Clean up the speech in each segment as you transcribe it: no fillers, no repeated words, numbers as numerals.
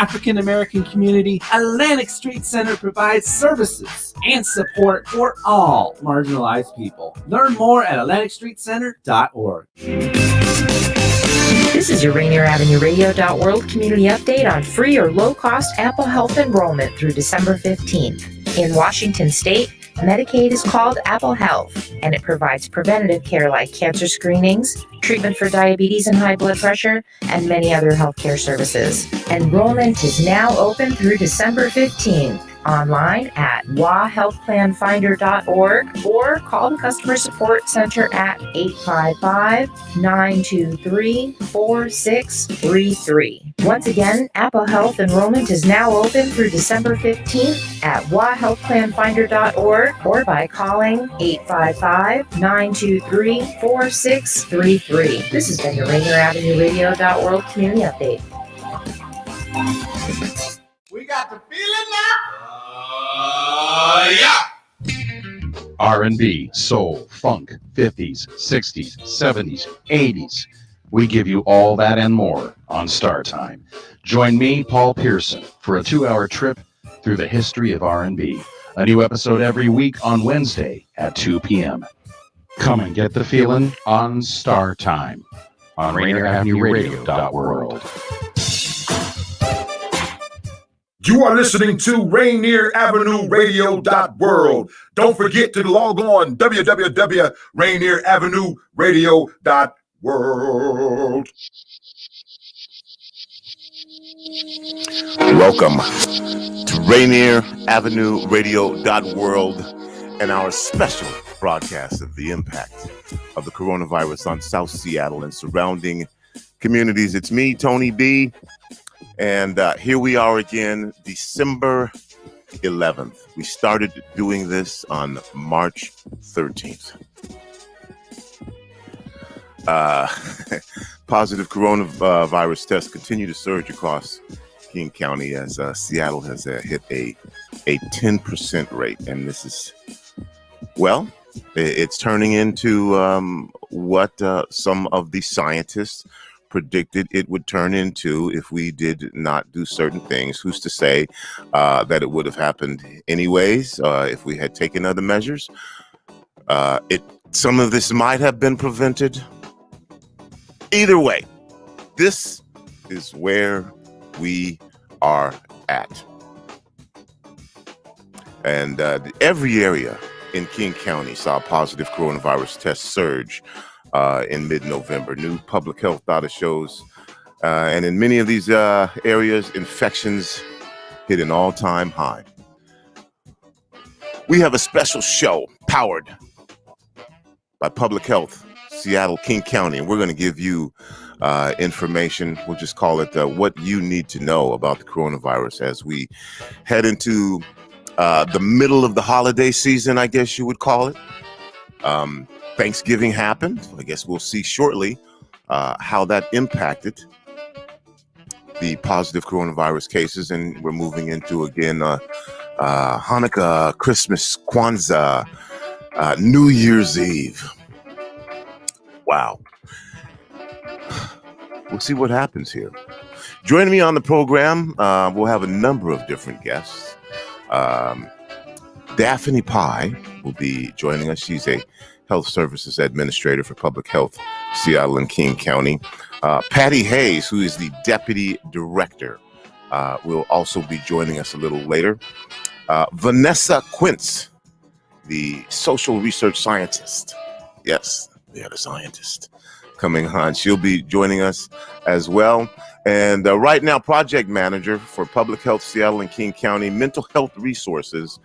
African American community, Atlantic Street Center provides services and support for all marginalized people. Learn more at AtlanticStreetCenter.org. This is your Rainieravenueradio.world community update on free or low-cost Apple Health enrollment through December 15th. In Washington State, Medicaid is called Apple Health, and it provides preventative care like cancer screenings, treatment for diabetes and high blood pressure, and many other healthcare services. Enrollment is now open through December 15th. Online at wahealthplanfinder.org or call the customer support center at 855-923-4633. Once again, Apple Health enrollment is now open through December 15th at wahealthplanfinder.org or by calling 855-923-4633. This has been your Rainieravenueradio.world community update. We got the feeling now. Yeah. R&B, soul, funk, 50s, 60s, 70s, 80s. We give you all that and more on Star Time. Join me, Paul Pearson, for a 2-hour trip through the history of R&B. A new episode every week on Wednesday at 2 p.m. Come and get the feeling on Star Time on Rainieravenueradio.world. You are listening to Rainieravenueradio.world. Don't forget to log on www.Rainieravenueradio.world. Welcome to Rainieravenueradio.world and our special broadcast of the impact of the coronavirus on South Seattle and surrounding communities. It's me, Tony B. And here we are again, December 11th. We started doing this on March 13th. Positive coronavirus tests continue to surge across King County as Seattle has hit a 10% rate. And this is, well, it's turning into what some of the scientists predicted it would turn into if we did not do certain things. Who's to say that it would have happened anyways if we had taken other measures? Some of this might have been prevented. Either way, this is where we are at. And every area in King County saw positive coronavirus tests surge in mid-November. New public health data shows, and in many of these areas, infections hit an all-time high. We have a special show powered by Public Health, Seattle, King County, and we're going to give you information. We'll just call it what you need to know about the coronavirus as we head into the middle of the holiday season, I guess you would call it. Thanksgiving happened. I guess we'll see shortly how that impacted the positive coronavirus cases. And we're moving into, again, Hanukkah, Christmas, Kwanzaa, New Year's Eve. Wow. We'll see what happens here. Joining me on the program, we'll have a number of different guests. Daphne Pye will be joining us. She's a Health Services Administrator for Public Health, Seattle and King County. Patty Hayes, who is the Deputy Director, will also be joining us a little later. Vanessa Quince, the Social Research Scientist. Yes, we had a scientist coming on. She'll be joining us as well. And right now, Project Manager for Public Health, Seattle and King County, Mental Health Resources,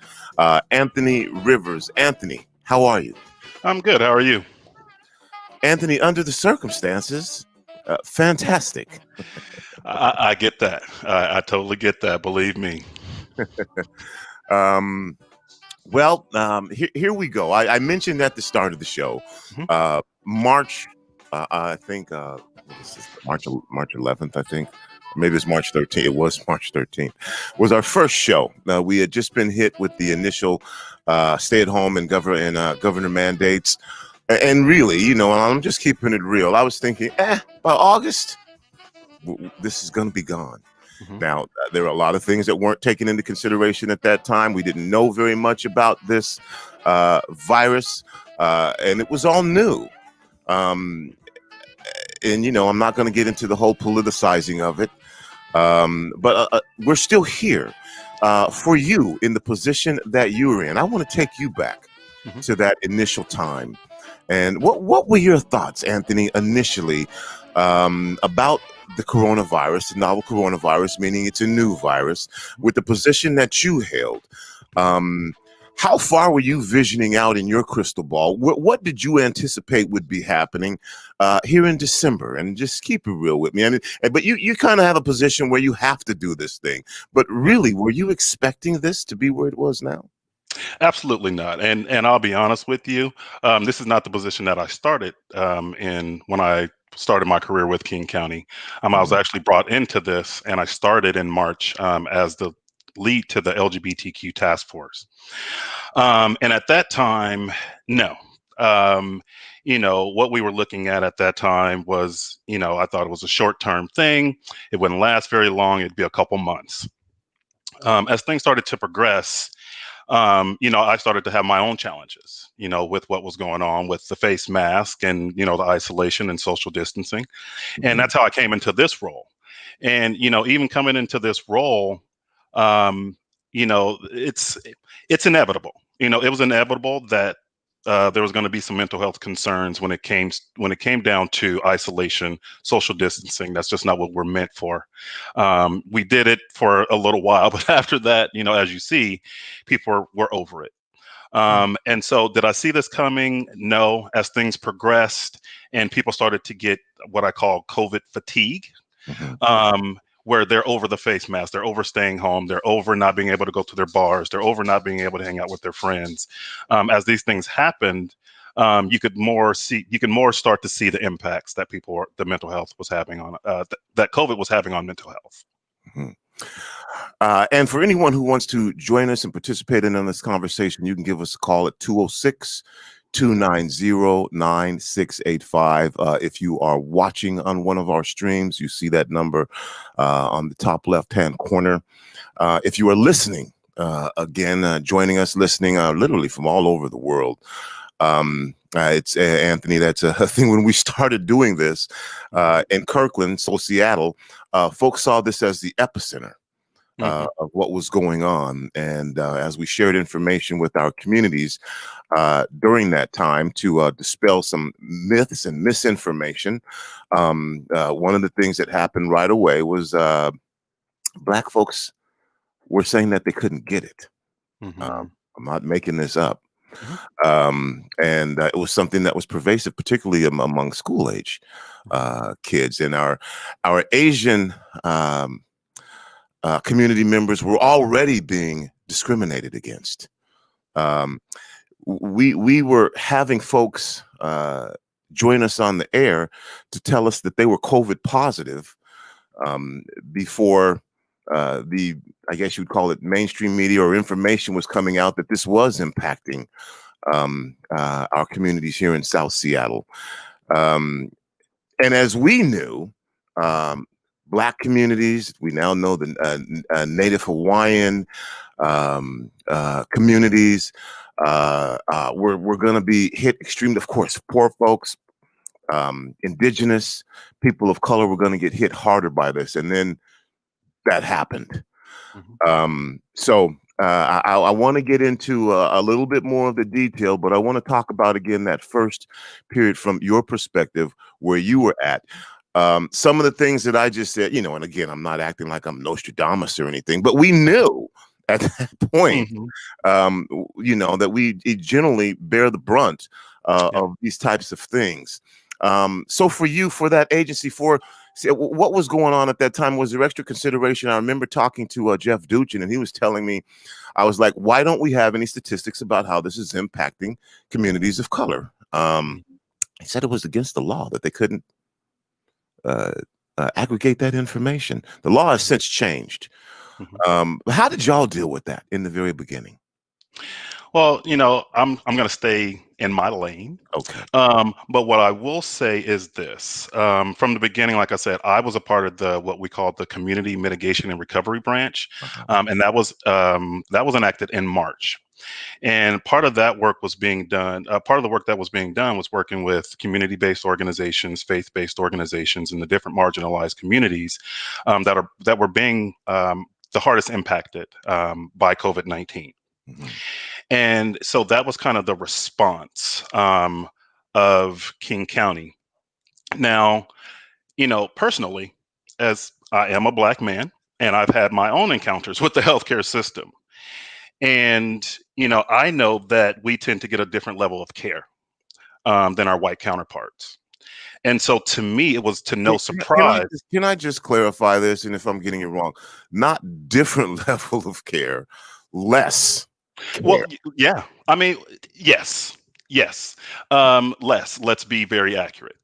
Anthony Rivers. Anthony, how are you? I'm good. How are you? Anthony, under the circumstances, fantastic. I get that. I totally get that. Believe me. Here we go. I mentioned at the start of the show, March, I think, this is March 11th, I think. Maybe it's March 13th. It was March 13th. Was our first show. We had just been hit with the initial stay-at-home and governor mandates. And really, I'm just keeping it real. I was thinking, by August, this is going to be gone. Mhm. Now, there are a lot of things that weren't taken into consideration at that time. We didn't know very much about this virus, and it was all new. Um, and, I'm not going to get into the whole politicizing of it, but we're still here. For you, in the position that you were in, I want to take you back Mhm. to that initial time. And what were your thoughts, Anthony, initially about the coronavirus, the novel coronavirus, meaning it's a new virus, with the position that you held? How far were you visioning out in your crystal ball? What did you anticipate would be happening here in December? And just keep it real with me. I mean, but you kind of have a position where you have to do this thing. But really, were you expecting this to be where it was now? Absolutely not. And I'll be honest with you. This is not the position that I started in when I started my career with King County. I was actually brought into this, and I started in March as the lead to the LGBTQ task force. And at that time, no. What we were looking at that time was, I thought it was a short-term thing. It wouldn't last very long. It'd be a couple months. As things started to progress, I started to have my own challenges, with what was going on with the face mask and, the isolation and social distancing. And that's how I came into this role. And, even coming into this role, it's inevitable. It was inevitable that there was going to be some mental health concerns when it came down to isolation, social distancing. That's just not what we're meant for. We did it for a little while, but after that, as you see, people were over it. And so, did I see this coming? No. As things progressed and people started to get what I call COVID fatigue, where they're over the face mask, they're over staying home, they're over not being able to go to their bars, they're over not being able to hang out with their friends. As these things happened, you could more start to see the impacts that the mental health was having on that COVID was having on mental health. Mhm. And for anyone who wants to join us and participate in this conversation, you can give us a call at 206-290-9685. If you are watching on one of our streams, you see that number on the top left-hand corner. If you are listening, again, joining us, listening literally from all over the world, it's Anthony. That's a thing. When we started doing this in Kirkland, so Seattle, folks saw this as the epicenter of what was going on. And as we shared information with our communities during that time to dispel some myths and misinformation, one of the things that happened right away was Black folks were saying that they couldn't get it. I'm not making this up. And it was something that was pervasive, particularly among school age kids. And our Asian community members were already being discriminated against. We were having folks join us on the air to tell us that they were COVID positive before I guess you'd call it mainstream media or information was coming out that this was impacting our communities here in South Seattle. And as we knew, Black communities, we now know the Native Hawaiian communities were going to be hit extremely. Of course, poor folks, indigenous people of color were going to get hit harder by this. And then that happened. So I want to get into a little bit more of the detail, but I want to talk about, again, that first period from your perspective where you were at. Some of the things that I just said, and again, I'm not acting like I'm Nostradamus or anything, but we knew at that point, that we generally bear the brunt of these types of things. So for you, for that agency, what was going on at that time? Was there extra consideration? I remember talking to Jeff Duchin, and he was telling me, I was like, why don't we have any statistics about how this is impacting communities of color? He said it was against the law that they couldn't aggregate that information. The law has since changed. How did y'all deal with that in the very beginning? Well, I'm going to stay in my lane. Okay. But what I will say is this: from the beginning, like I said, I was a part of the what we call the Community Mitigation and Recovery Branch, Uh-huh. and that was enacted in March. And part of that work was being done. Part of the work that was being done was working with community-based organizations, faith-based organizations, in the different marginalized communities that were being the hardest impacted by COVID-19. Mhm. And so that was kind of the response of King County. Now, personally, as I am a Black man, and I've had my own encounters with the healthcare system. And, I know that we tend to get a different level of care than our white counterparts. And so to me, it was to no surprise. Can I just clarify this? And if I'm getting it wrong, not different level of care, less Well, care. yeah. I mean, yes. Yes. Let's be very accurate.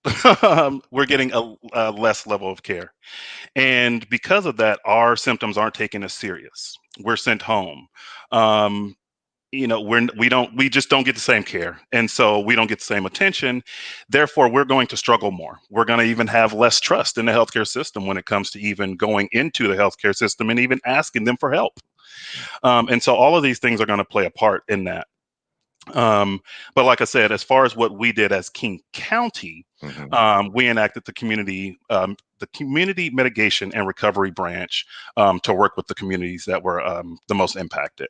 We're getting a less level of care. And because of that, our symptoms aren't taken as serious. We're sent home. Um, we just don't get the same care, and so we don't get the same attention. Therefore, we're going to struggle more. We're going to even have less trust in the healthcare system when it comes to even going into the healthcare system and even asking them for help. And so all of these things are going to play a part in that. But like I said, as far as what we did as King County, we enacted the community mitigation and recovery branch to work with the communities that were the most impacted.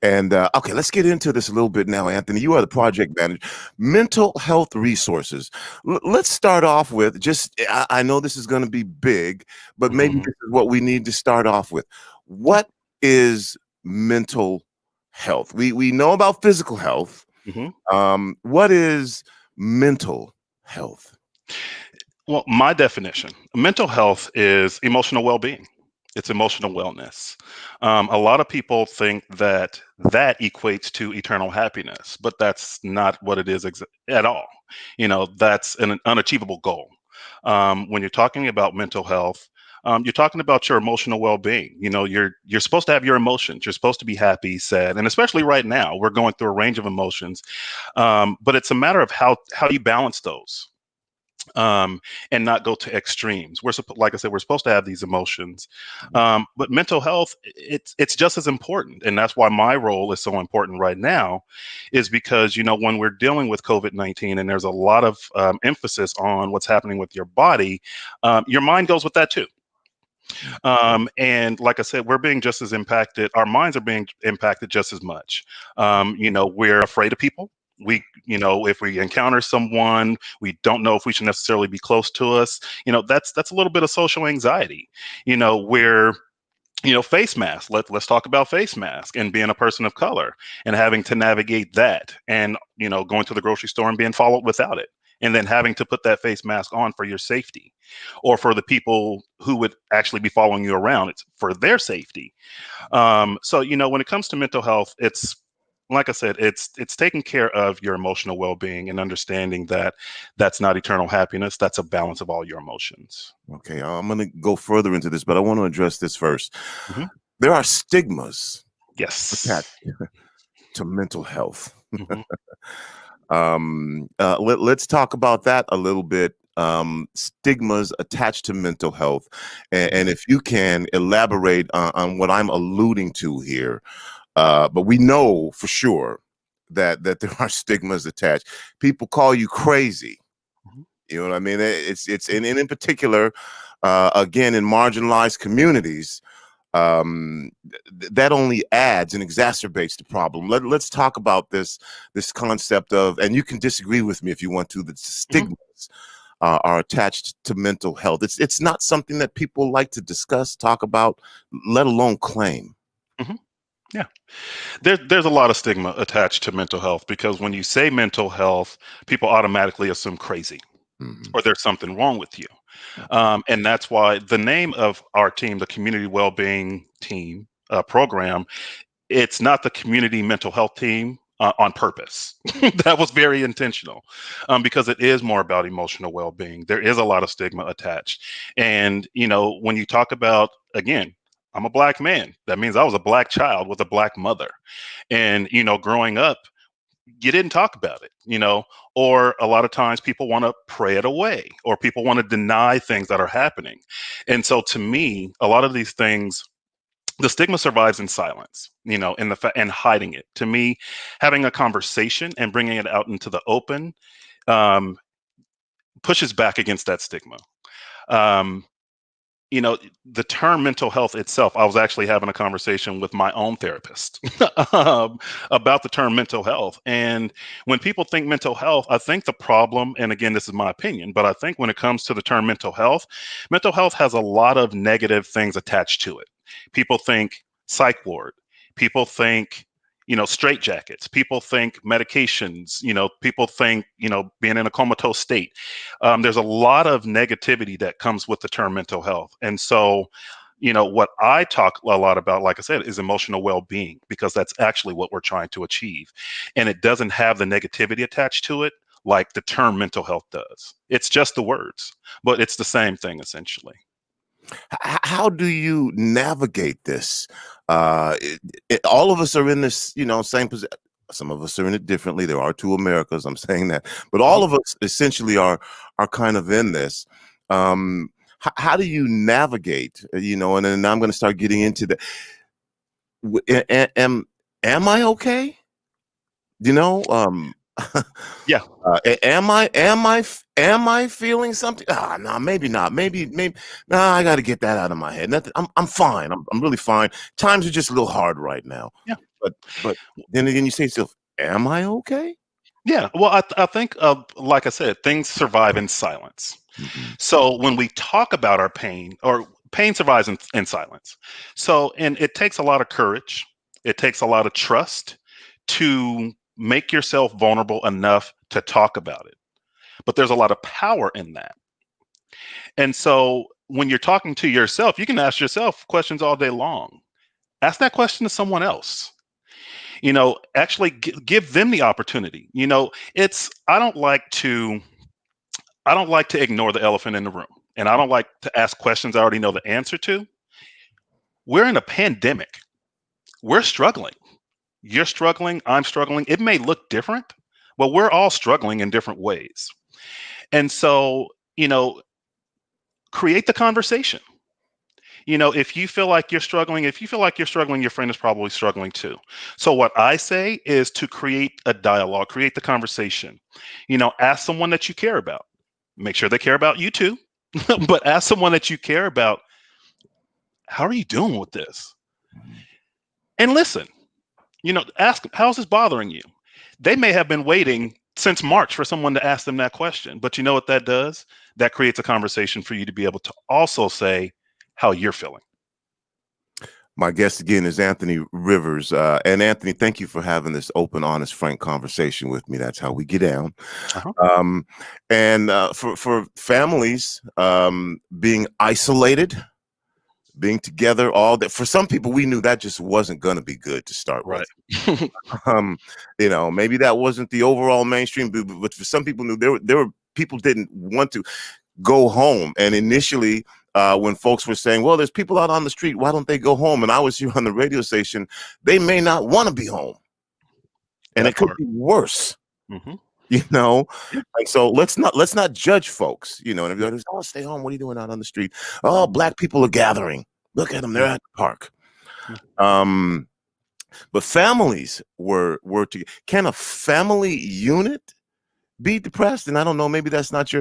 And okay, let's get into this a little bit now, Anthony. You are the project manager, mental health resources. Let's start off with just, I know this is going to be big, but maybe Mhm. this is what we need to start off with. What is mental health? We know about physical health. Mhm. What is mental health? Well, my definition, mental health is emotional well-being. It's emotional wellness. A lot of people think that that equates to eternal happiness, but that's not what it is at all. That's an unachievable goal. When you're talking about mental health, you're talking about your emotional well-being. You're supposed to have your emotions. You're supposed to be happy, sad, and especially right now, we're going through a range of emotions. But it's a matter of how you balance those, and not go to extremes. Like I said, we're supposed to have these emotions, but mental health, it's just as important, and that's why my role is so important right now, is because when we're dealing with COVID-19, and there's a lot of emphasis on what's happening with your body, your mind goes with that too. And like I said, we're being just as impacted. Our minds are being impacted just as much. We're afraid of people. If we encounter someone, we don't know if we should necessarily be close to us. That's a little bit of social anxiety. Where face mask. Let's talk about face mask and being a person of color and having to navigate that, and going to the grocery store and being followed without it, and then having to put that face mask on for your safety, or for the people who would actually be following you around. It's for their safety. So when it comes to mental health, it's like I said, it's taking care of your emotional well-being and understanding that that's not eternal happiness. That's a balance of all your emotions. Okay, I'm going to go further into this, but I want to address this first. Mhm. There are stigmas attached Yes. to mental health. Mhm. Let's talk about that a little bit. Stigmas attached to mental health, and if you can elaborate on what I'm alluding to here. But we know for sure that there are stigmas attached. People call you crazy. Mhm. You know what I mean? It's and in particular, again, in marginalized communities, that only adds and exacerbates the problem. Let's talk about this concept of, and you can disagree with me if you want to, that Mhm. stigmas are attached to mental health. It's not something that people like to discuss, talk about, let alone claim. Mhm. Yeah. There's a lot of stigma attached to mental health, because when you say mental health, people automatically assume crazy Mhm. or there's something wrong with you. And that's why the name of our team, the Community Wellbeing Team program, it's not the Community Mental Health Team on purpose. That was very intentional, because it is more about emotional well-being. There is a lot of stigma attached. And, when you talk about, again, I'm a black man. That means I was a black child with a black mother. And, growing up, you didn't talk about it, or a lot of times people want to pray it away, or people want to deny things that are happening. And so to me, a lot of these things, the stigma survives in silence, and hiding it. To me, having a conversation and bringing it out into the open um, pushes back against that stigma. Um, the term mental health itself, I was actually having a conversation with my own therapist about the term mental health. And when people think mental health, I think the problem, and again, this is my opinion, but I think when it comes to the term mental health has a lot of negative things attached to it. People think psych ward. People think, straitjackets. People think medications. People think, being in a comatose state. There's a lot of negativity that comes with the term mental health. And so, what I talk a lot about, like I said, is emotional well-being, because that's actually what we're trying to achieve. And it doesn't have the negativity attached to it like the term mental health does. It's just the words, but it's the same thing essentially. How do you navigate this? All of us are in this, same position. Some of us are in it differently. There are two Americas. I'm saying that, but all of us essentially are kind of in this. How do you navigate? And then I'm going to start getting into the. Am I okay? Yeah. Am I feeling something? No, maybe not. Maybe. No, I got to get that out of my head. Nothing. I'm fine. I'm really fine. Times are just a little hard right now. Yeah. But then again, you say to yourself, am I okay? Yeah. Well, I think, like I said, things survive in silence. Mm-hmm. So when we talk about our pain, or pain survives in silence. So, and it takes a lot of courage. It takes a lot of trust to make yourself vulnerable enough to talk about it. But there's a lot of power in that. And so when you're talking to yourself, you can ask yourself questions all day long. Ask that question to someone else. Actually give them the opportunity. I don't like to ignore the elephant in the room, and I don't like to ask questions I already know the answer to. We're in a pandemic. We're struggling. You're struggling. I'm struggling. It may look different, but we're all struggling in different ways. And so, create the conversation. If you feel like you're struggling, your friend is probably struggling too. So what I say is to create a dialogue, create the conversation. Ask someone that you care about. Make sure they care about you too, but ask someone that you care about, how are you doing with this? And listen, ask them, how's this bothering you? They may have been waiting since March for someone to ask them that question, but you know what that does? That creates a conversation for you to be able to also say how you're feeling. My guest again is Anthony Rivers. And Anthony, thank you for having this open, honest, frank conversation with me. That's how we get down. Uh-huh. And for families being isolated, being together, all that, for some people, we knew that just wasn't going to be good to start Right. with. Maybe that wasn't the overall mainstream, but for some people knew there were people didn't want to go home. And initially, when folks were saying, well, there's people out on the street, why don't they go home? And I was here on the radio station, they may not want to be home. And it could be worse. Mm-hmm. And so let's not judge folks, and if you're like, oh, stay home, what are you doing out on the street? Oh, black people are gathering. Look at them, they're at the park. But families were together. Can a family unit be depressed? And I don't know, maybe that's not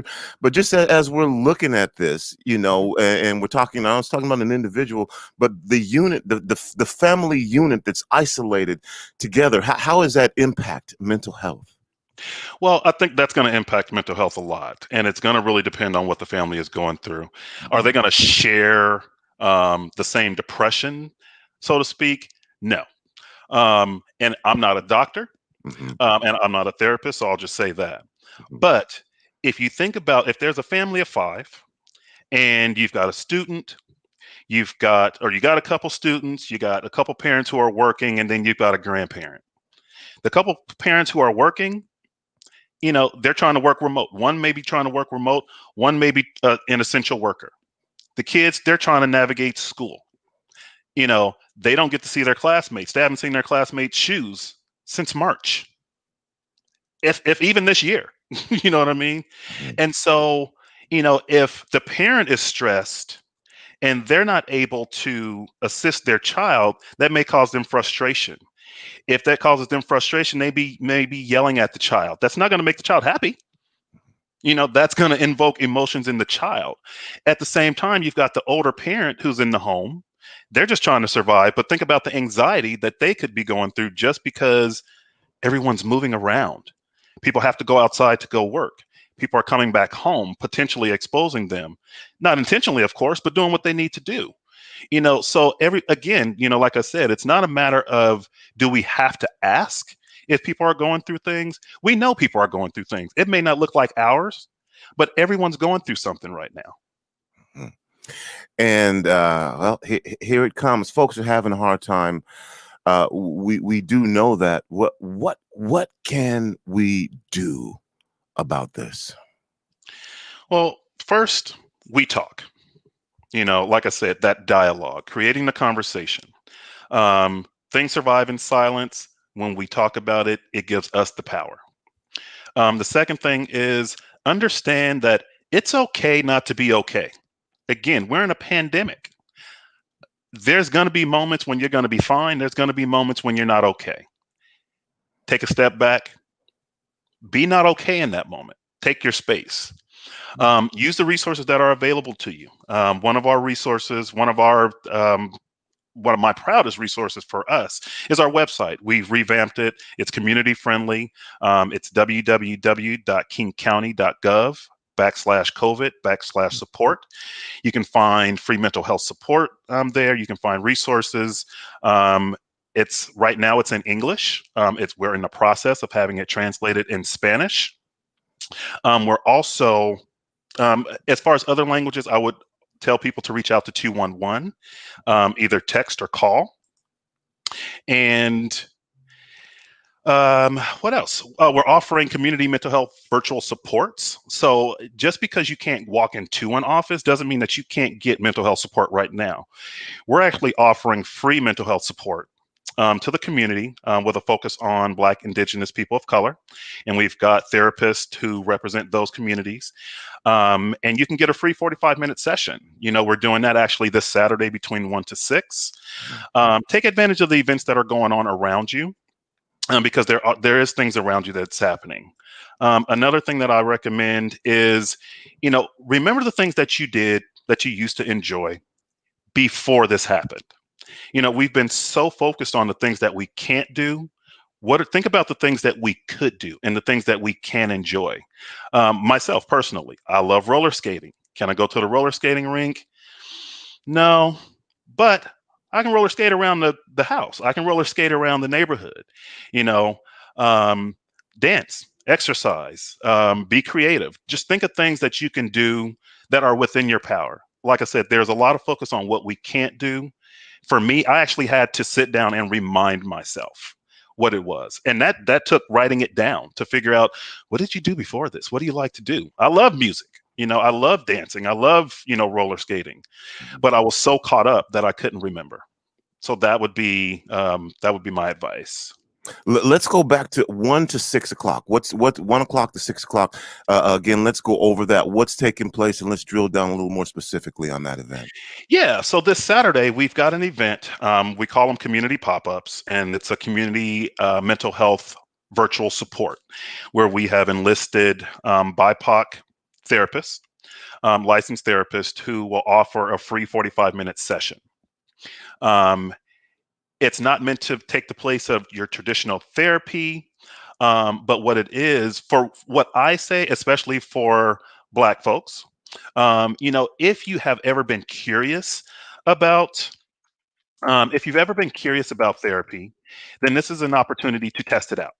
but just as we're looking at this, and we're talking, I was talking about an individual, but the unit, the family unit that's isolated together, how does that impact mental health? Well, I think that's going to impact mental health a lot, and it's going to really depend on what the family is going through. Are they going to share the same depression, so to speak? No. And I'm not a doctor, and I'm not a therapist, so I'll just say that. But if you think about, if there's a family of 5 and you've got a student, you got a couple students, you got a couple parents who are working, and then you've got a grandparent. The couple parents who are working, they're trying to work remote. One may be trying to work remote. One may be an essential worker. The kids, they're trying to navigate school. They don't get to see their classmates. They haven't seen their classmates' shoes since March, if even this year. You know what I mean? And so, if the parent is stressed and they're not able to assist their child, that may cause them frustration. If that causes them frustration, they may be yelling at the child. That's not going to make the child happy. That's going to invoke emotions in the child. At the same time, you've got the older parent who's in the home. They're just trying to survive, but think about the anxiety that they could be going through just because everyone's moving around. People have to go outside to go work. People are coming back home, potentially exposing them, not intentionally, of course, but doing what they need to do. So like I said, it's not a matter of, do we have to ask if people are going through things? We know people are going through things. It may not look like ours, but everyone's going through something right now. And here it comes. Folks are having a hard time. We do know that. What can we do about this? Well, first, we talk. Like I said, that dialogue, creating the conversation. Things survive in silence. When we talk about it, it gives us the power. The second thing is understand that it's okay not to be okay. Again, we're in a pandemic. There's going to be moments when you're going to be fine. There's going to be moments when you're not okay. Take a step back. Be not okay in that moment. Take your space. Use the resources that are available to you. One of my proudest resources for us is our website. We've revamped it. It's community friendly. It's www.kingcounty.gov/COVID/support. You can find free mental health support there. You can find resources. Right now it's in English. We're in the process of having it translated in Spanish. We're also, as far as other languages, I would tell people to reach out to 211, either text or call. And what else? We're offering community mental health virtual supports. So just because you can't walk into an office doesn't mean that you can't get mental health support right now. We're actually offering free mental health support to the community with a focus on Black, Indigenous people of color. And we've got therapists who represent those communities. And you can get a free 45-minute session. We're doing that actually this Saturday between 1 to 6. Take advantage of the events that are going on around you because there is things around you that's happening. Another thing that I recommend is, remember the things that you did that you used to enjoy before this happened. We've been so focused on the things that we can't do. Think about the things that we could do and the things that we can enjoy. Myself personally, I love roller skating. Can I go to the roller skating rink? No, but I can roller skate around the house. I can roller skate around the neighborhood. Dance, exercise, be creative. Just think of things that you can do that are within your power. Like I said, there's a lot of focus on what we can't do. For me, I actually had to sit down and remind myself what it was. And that took writing it down to figure out, what did you do before this? What do you like to do? I love music. I love dancing. I love, roller skating, but I was so caught up that I couldn't remember. So that would be my advice. Let's go back to 1 to 6 o'clock. What 1 o'clock to 6 o'clock? Again, let's go over that. What's taking place, and let's drill down a little more specifically on that event. Yeah. So this Saturday we've got an event. We call them community pop-ups, and it's a community mental health virtual support where we have enlisted BIPOC therapists, licensed therapists who will offer a free 45-minute session. It's not meant to take the place of your traditional therapy, but what it is, for what I say, especially for Black folks, if you have ever been curious about therapy, then this is an opportunity to test it out.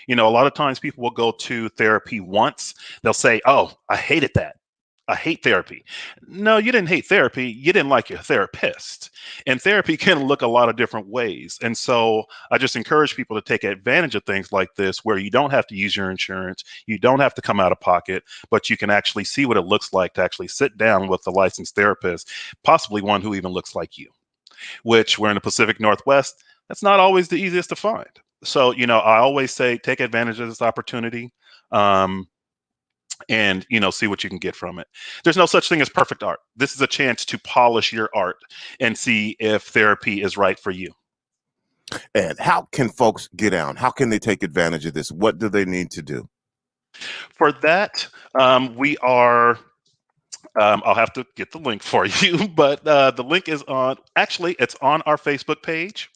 A lot of times people will go to therapy once. They'll say, "Oh, I hated that. I hate therapy." No, you didn't hate therapy. You didn't like your therapist. And therapy can look a lot of different ways. And so I just encourage people to take advantage of things like this, where you don't have to use your insurance. You don't have to come out of pocket, but you can actually see what it looks like to actually sit down with a licensed therapist, possibly one who even looks like you. which we're in the Pacific Northwest. That's not always the easiest to find. So, I always say take advantage of this opportunity. And see what you can get from it. There's no such thing as perfect art. This is a chance to polish your art and see if therapy is right for you. And how can folks get down? How can they take advantage of this? What do they need to do? For that, we are I'll have to get the link for you, but the link is it's on our Facebook page,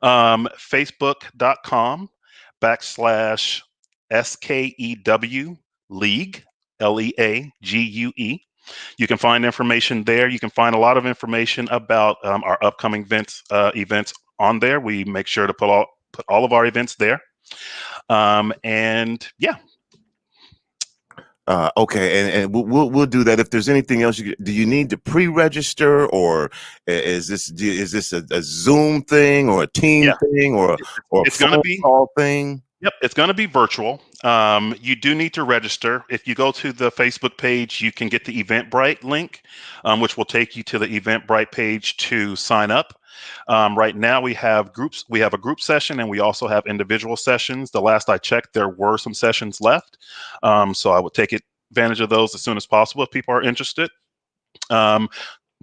facebook.com/SKEW League, LEAGUE. You can find information there. You can find a lot of information about our upcoming events on there. We make sure to put all of our events there. And yeah. Okay, and we'll do that. If there's anything else, do you need to pre-register, or is this a Zoom thing, or a team thing, or it's going to be call thing? Yep, it's going to be virtual. You do need to register. If you go to the Facebook page, you can get the Eventbrite link, which will take you to the Eventbrite page to sign up. Right now, we have groups. We have a group session, and we also have individual sessions. The last I checked, there were some sessions left, so I would take advantage of those as soon as possible if people are interested.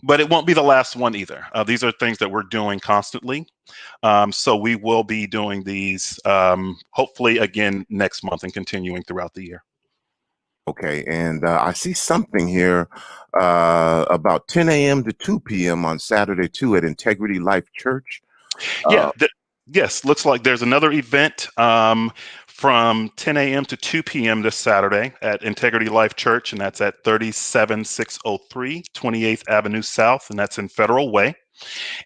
But it won't be the last one either. These are things that we're doing constantly. So we will be doing these hopefully again next month and continuing throughout the year. Okay, and I see something here about 10 a.m. to 2 p.m. on Saturday too at Integrity Life Church. Yes, looks like there's another event from 10 a.m. to 2 p.m. this Saturday at Integrity Life Church, and that's at 37603 28th Avenue South, and that's in Federal Way.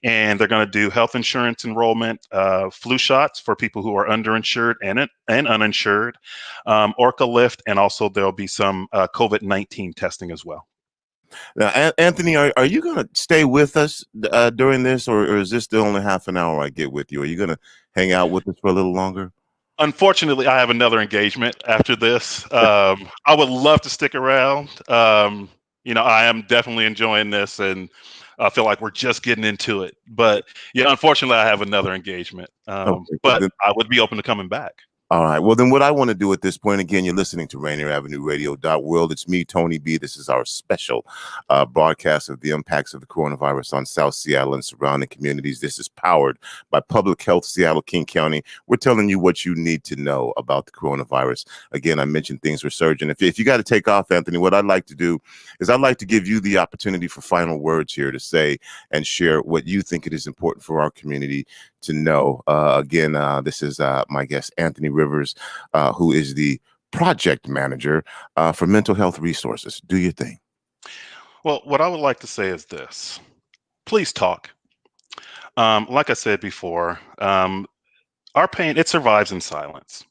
And they're going to do health insurance enrollment, flu shots for people who are underinsured and uninsured, Orca lift, and also there'll be some COVID-19 testing as well. Now, Anthony, are you going to stay with us during this, or is this the only half an hour I get with you? Are you going to hang out with us for a little longer? Unfortunately, I have another engagement after this. I would love to stick around. I am definitely enjoying this, and I feel like we're just getting into it. But yeah, unfortunately, I have another engagement. But I would be open to coming back. All right. Well, then what I want to do at this point, again, you're listening to Rainieravenueradio.world. It's me, Tony B. This is our special broadcast of the impacts of the coronavirus on South Seattle and surrounding communities. This is powered by Public Health Seattle, King County. We're telling you what you need to know about the coronavirus. Again, I mentioned things were surging. If you got to take off, Anthony, what I'd like to do is I'd like to give you the opportunity for final words here to say and share what you think it is important for our community to know. Again, this is my guest, Anthony Rivers, who is the project manager for mental health resources. Do your thing. Well, what I would like to say is this. Please talk. Like I said before, our pain, it survives in silence.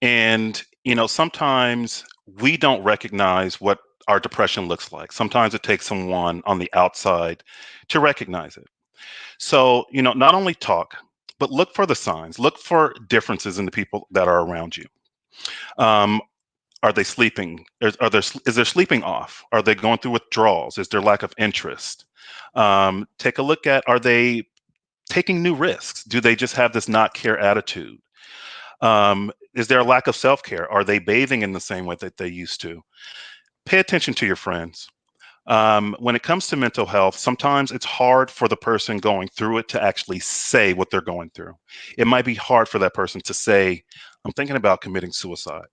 And, sometimes we don't recognize what our depression looks like. Sometimes it takes someone on the outside to recognize it. So, not only talk, but look for the signs. Look for differences in the people that are around you. Are they sleeping? Is there sleeping off? Are they going through withdrawals? Is there lack of interest? Take a look at, are they taking new risks? Do they just have this not care attitude? Is there a lack of self-care? Are they bathing in the same way that they used to? Pay attention to your friends. When it comes to mental health, sometimes it's hard for the person going through it to actually say what they're going through. It might be hard for that person to say, I'm thinking about committing suicide.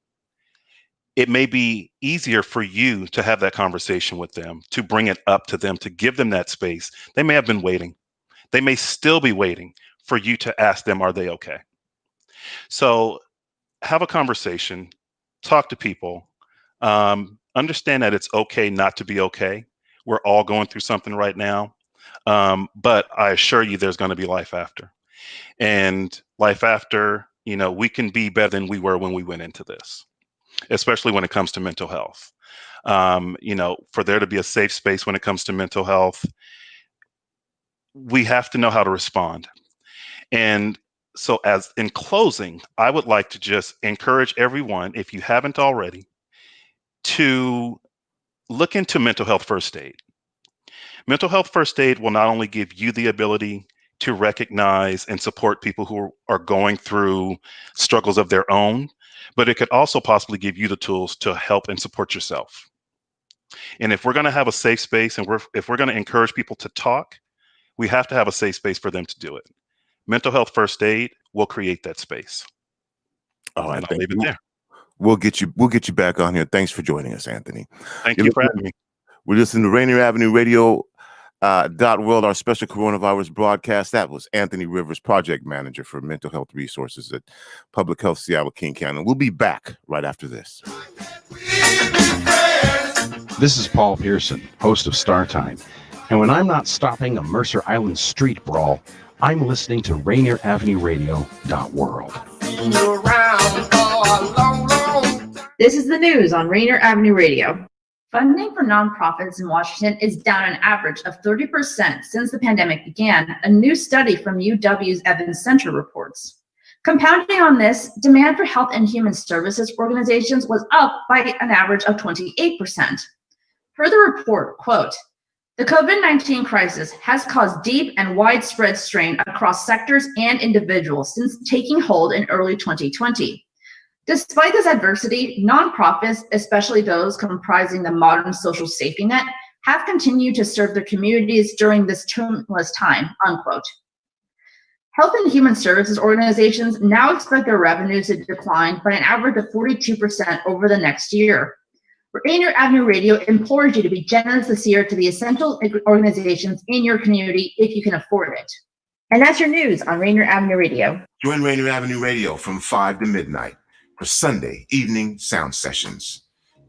It may be easier for you to have that conversation with them, to bring it up to them, to give them that space. They may have been waiting. They may still be waiting for you to ask them, are they okay? So have a conversation, talk to people. Understand that it's okay not to be okay. We're all going through something right now. But I assure you there's going to be life after. And life after, we can be better than we were when we went into this, especially when it comes to mental health. For there to be a safe space when it comes to mental health, we have to know how to respond. And so as in closing, I would like to just encourage everyone, if you haven't already, to look into mental health first aid. Mental health first aid will not only give you the ability to recognize and support people who are going through struggles of their own, but it could also possibly give you the tools to help and support yourself. And if we're going to have a safe space and if we're going to encourage people to talk, we have to have a safe space for them to do it. Mental health first aid will create that space. All right, and I'll leave it there. We'll get you back on here. Thanks for joining us, Anthony. Thank you for having me. We're listening to Rainieravenueradio.world, our special coronavirus broadcast. That was Anthony Rivers, project manager for mental health resources at Public Health Seattle, King County. We'll be back right after this. This is Paul Pearson, host of Star Time. And when I'm not stopping a Mercer Island street brawl, I'm listening to Rainieravenueradio.world. This is the news on Rainier Avenue Radio. Funding for nonprofits in Washington is down an average of 30% since the pandemic began, a new study from UW's Evans Center reports. Compounding on this, demand for health and human services organizations was up by an average of 28%. Per the report, quote, "The COVID-19 crisis has caused deep and widespread strain across sectors and individuals since taking hold in early 2020. Despite this adversity, nonprofits, especially those comprising the modern social safety net, have continued to serve their communities during this tumultuous time," unquote. Health and human services organizations now expect their revenues to decline by an average of 42% over the next year. Rainier Avenue Radio implores you to be generous this year to the essential organizations in your community if you can afford it. And that's your news on Rainier Avenue Radio. Join Rainier Avenue Radio from 5 to midnight for Sunday evening sound sessions.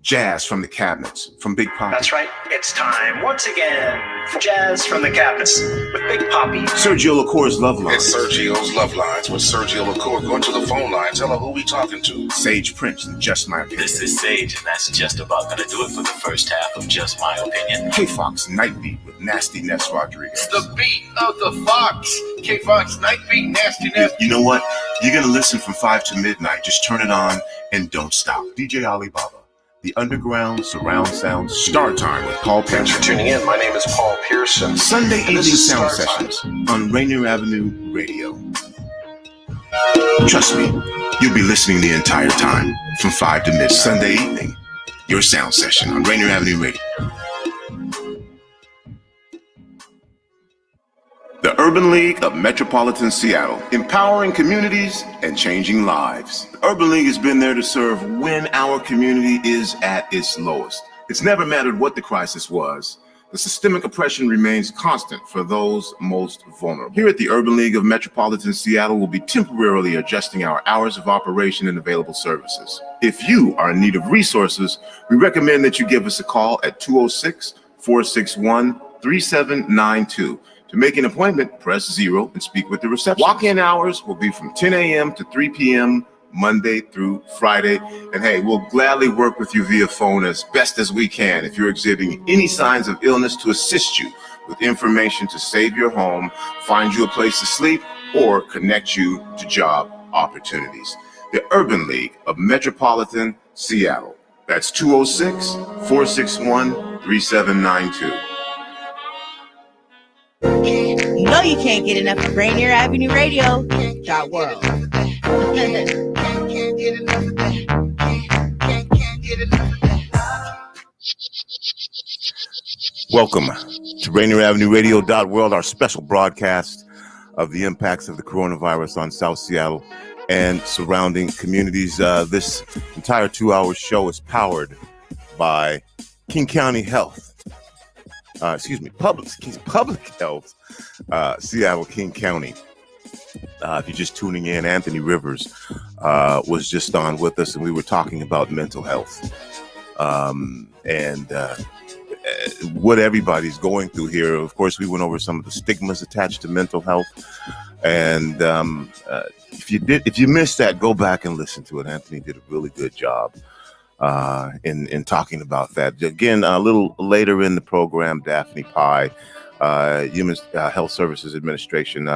Jazz from the cabinets from Big Poppy. That's right. It's time once again for Jazz from the Cabinets with Big Poppy. Sergio LaCour's Love Lines. It's Sergio's Love Lines with Sergio LaCour. Go to the phone line. Tell her who we talking to. Sage Prince and Just My Opinion. This is Sage, and that's just about going to do it for the first half of Just My Opinion. K-Fox Nightbeat with Nasty Ness Rodriguez. It's the beat of the Fox. K-Fox Nightbeat, Nasty Ness. You know what? You're going to listen from 5 to midnight. Just turn it on and don't stop. DJ Alibaba. The Underground Surround Sound Star Time with Paul Pearson. Thanks for tuning in. My name is Paul Pearson. Sunday evening sound sessions on Rainier Avenue Radio. Trust me, you'll be listening the entire time from 5 to midnight. Sunday evening, your sound session on Rainier Avenue Radio. The Urban League of Metropolitan Seattle, empowering communities and changing lives. The Urban League has been there to serve when our community is at its lowest. It's never mattered what the crisis was. The systemic oppression remains constant for those most vulnerable. Here at the Urban League of Metropolitan Seattle, we'll be temporarily adjusting our hours of operation and available services. If you are in need of resources, we recommend that you give us a call at 206-461-3792. To make an appointment, press 0 and speak with the receptionist. Walk-in hours will be from 10 a.m. to 3 p.m. Monday through Friday. And hey, we'll gladly work with you via phone as best as we can if you're exhibiting any signs of illness to assist you with information to save your home, find you a place to sleep, or connect you to job opportunities. The Urban League of Metropolitan Seattle. That's 206-461-3792. You know you can't get enough of Rainieravenueradio.world. Welcome to Rainieravenueradio.world, our special broadcast of the impacts of the coronavirus on South Seattle and surrounding communities. This entire 2-hour show is powered by King County Health. Public Health, Seattle, King County. If you're just tuning in, Anthony Rivers was just on with us, and we were talking about mental health and what everybody's going through here. Of course, we went over some of the stigmas attached to mental health, and if you missed that, go back and listen to it. Anthony did a really good job in talking about that. Again, a little later in the program, Daphne Human Health Services Administration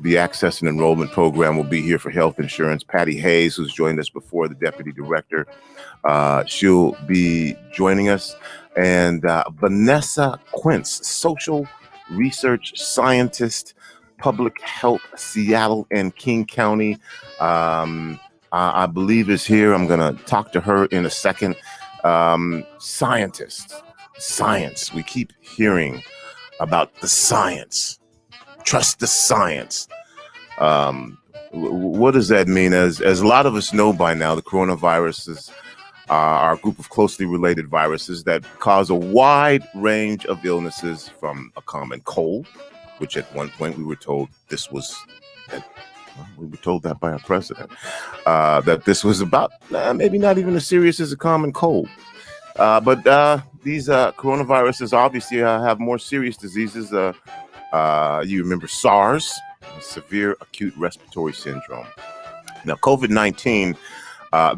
the Access and Enrollment Program will be here for health insurance. Patty Hayes, who's joined us before, the Deputy Director, she'll be joining us. And Vanessa Quince, Social Research Scientist, Public Health, Seattle and King County, I believe is here. I'm going to talk to her in a second. Scientists, science. We keep hearing about the science. Trust the science. What does that mean? As a lot of us know by now, the coronaviruses are a group of closely related viruses that cause a wide range of illnesses, from a common cold, which at one point we were told this was, we were told that by our president, that this was about maybe not even as serious as a common cold. But these coronaviruses obviously have more serious diseases. You remember SARS, severe acute respiratory syndrome. Now, COVID-19,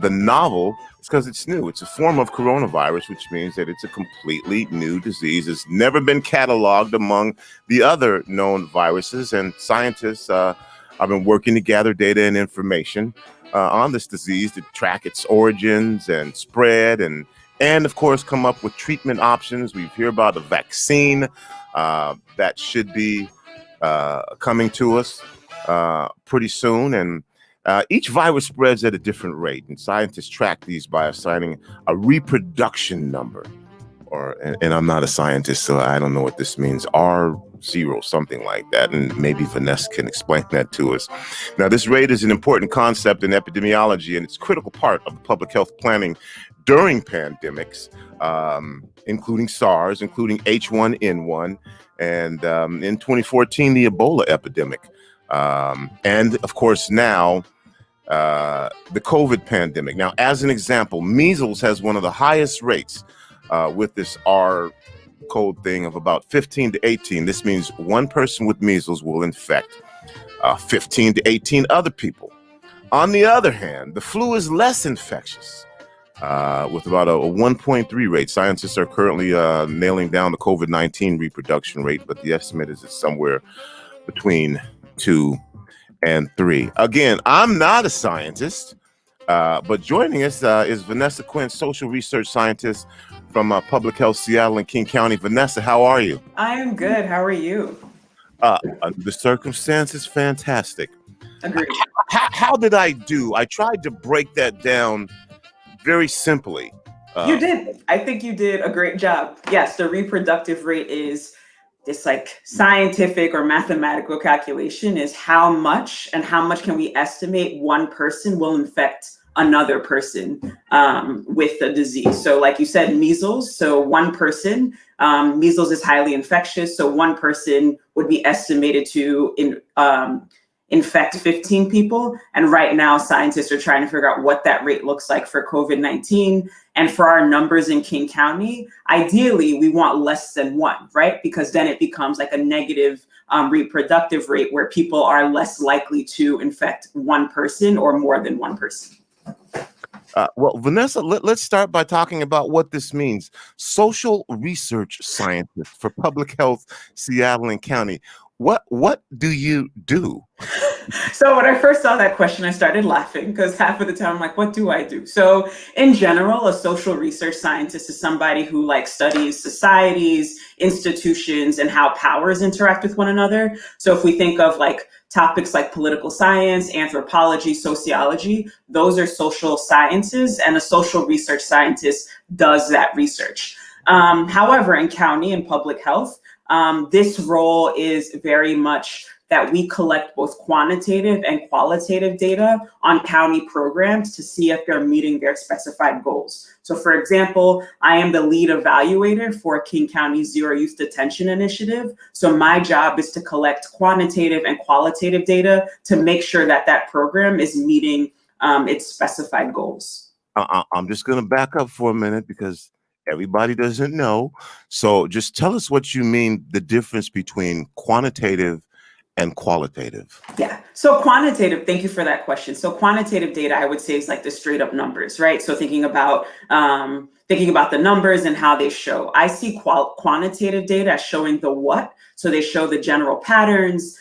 the novel, it's because it's new. It's a form of coronavirus, which means that it's a completely new disease. It's never been cataloged among the other known viruses, and scientists have been working to gather data and information on this disease to track its origins and spread, and of course come up with treatment options. We hear about a vaccine that should be coming to us pretty soon, and each virus spreads at a different rate, and scientists track these by assigning a reproduction number, and I'm not a scientist, so I don't know what this means, R0, something like that, and maybe Vanessa can explain that to us. Now, this rate is an important concept in epidemiology, and it's a critical part of the public health planning during pandemics, including SARS, including H1N1, and in 2014, the Ebola epidemic. And of course, now the COVID pandemic. Now, as an example, measles has one of the highest rates with this R code thing of about 15 to 18. This means one person with measles will infect 15 to 18 other people. On the other hand, the flu is less infectious with about a 1.3 rate. Scientists are currently nailing down the COVID-19 reproduction rate, but the estimate is it's somewhere between 2 and 3. Again, I'm not a scientist, but joining us is Vanessa Quinn, social research scientist from Public Health Seattle and King County. Vanessa, how are you? I am good. How are you? The circumstances, fantastic. Agreed. How did I do? I tried to break that down very simply. You did. I think you did a great job. Yes, the reproductive rate is this like scientific or mathematical calculation is how much can we estimate one person will infect another person with the disease. So like you said, measles. So one person, measles is highly infectious. So one person would be estimated to infect 15 people. And right now, scientists are trying to figure out what that rate looks like for COVID-19. And for our numbers in King County, ideally, we want less than 1, right? Because then it becomes like a negative reproductive rate where people are less likely to infect one person or more than one person. Well, Vanessa, let's start by talking about what this means. Social research scientist for Public Health Seattle and County. What do you do? So when I first saw that question, I started laughing because half of the time I'm like, what do I do? So in general, a social research scientist is somebody who like studies societies, institutions, and how powers interact with one another. So if we think of like topics like political science, anthropology, sociology, those are social sciences, and a social research scientist does that research. However, in county and public health, this role is very much that we collect both quantitative and qualitative data on county programs to see if they're meeting their specified goals. So for example, I am the lead evaluator for King County's Zero Youth Detention Initiative. So my job is to collect quantitative and qualitative data to make sure that that program is meeting its specified goals. I'm just going to back up for a minute because everybody doesn't know. So just tell us what you mean, the difference between quantitative and qualitative. Yeah. So quantitative, thank you for that question. So quantitative data, I would say, is like the straight up numbers, right? So thinking about the numbers and how they show. I see quantitative data as showing the what. So they show the general patterns.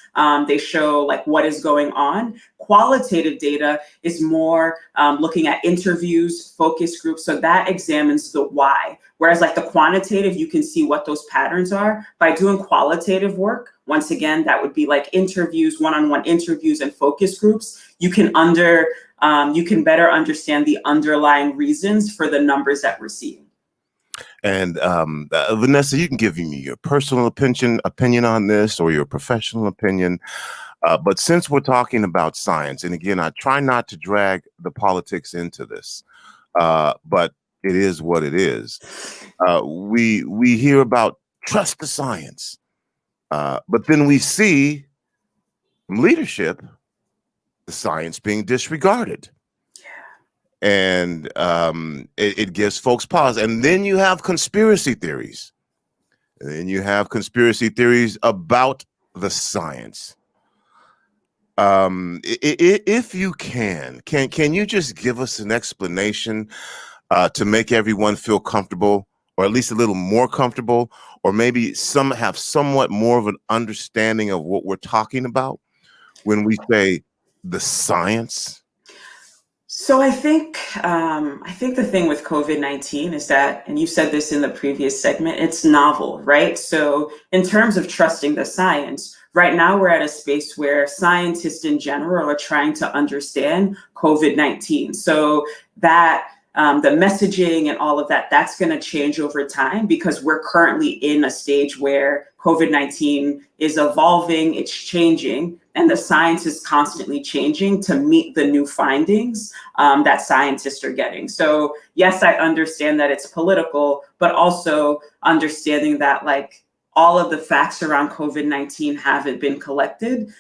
They show like what is going on. Qualitative data is more looking at interviews, focus groups. So that examines the why. Whereas like the quantitative, you can see what those patterns are by doing qualitative work. Once again, that would be like interviews, one-on-one interviews and focus groups. You can better understand the underlying reasons for the numbers that we're seeing. And Vanessa, you can give me your personal opinion on this or your professional opinion. But since we're talking about science, and again, I try not to drag the politics into this, but it is what it is. We hear about trust the science, but then we see from leadership the science being disregarded. And it gives folks pause. And then you have conspiracy theories. And then you have conspiracy theories about the science. If you can you just give us an explanation to make everyone feel comfortable, or at least a little more comfortable, or maybe have somewhat more of an understanding of what we're talking about when we say the science? So I think the thing with COVID-19 is that, and you said this in the previous segment, it's novel, right? So in terms of trusting the science, right now we're at a space where scientists in general are trying to understand COVID-19. So that the messaging and all of that, that's going to change over time because we're currently in a stage where COVID-19 is evolving, it's changing, and the science is constantly changing to meet the new findings that scientists are getting. So yes, I understand that it's political, but also understanding that like all of the facts around COVID-19 haven't been collected.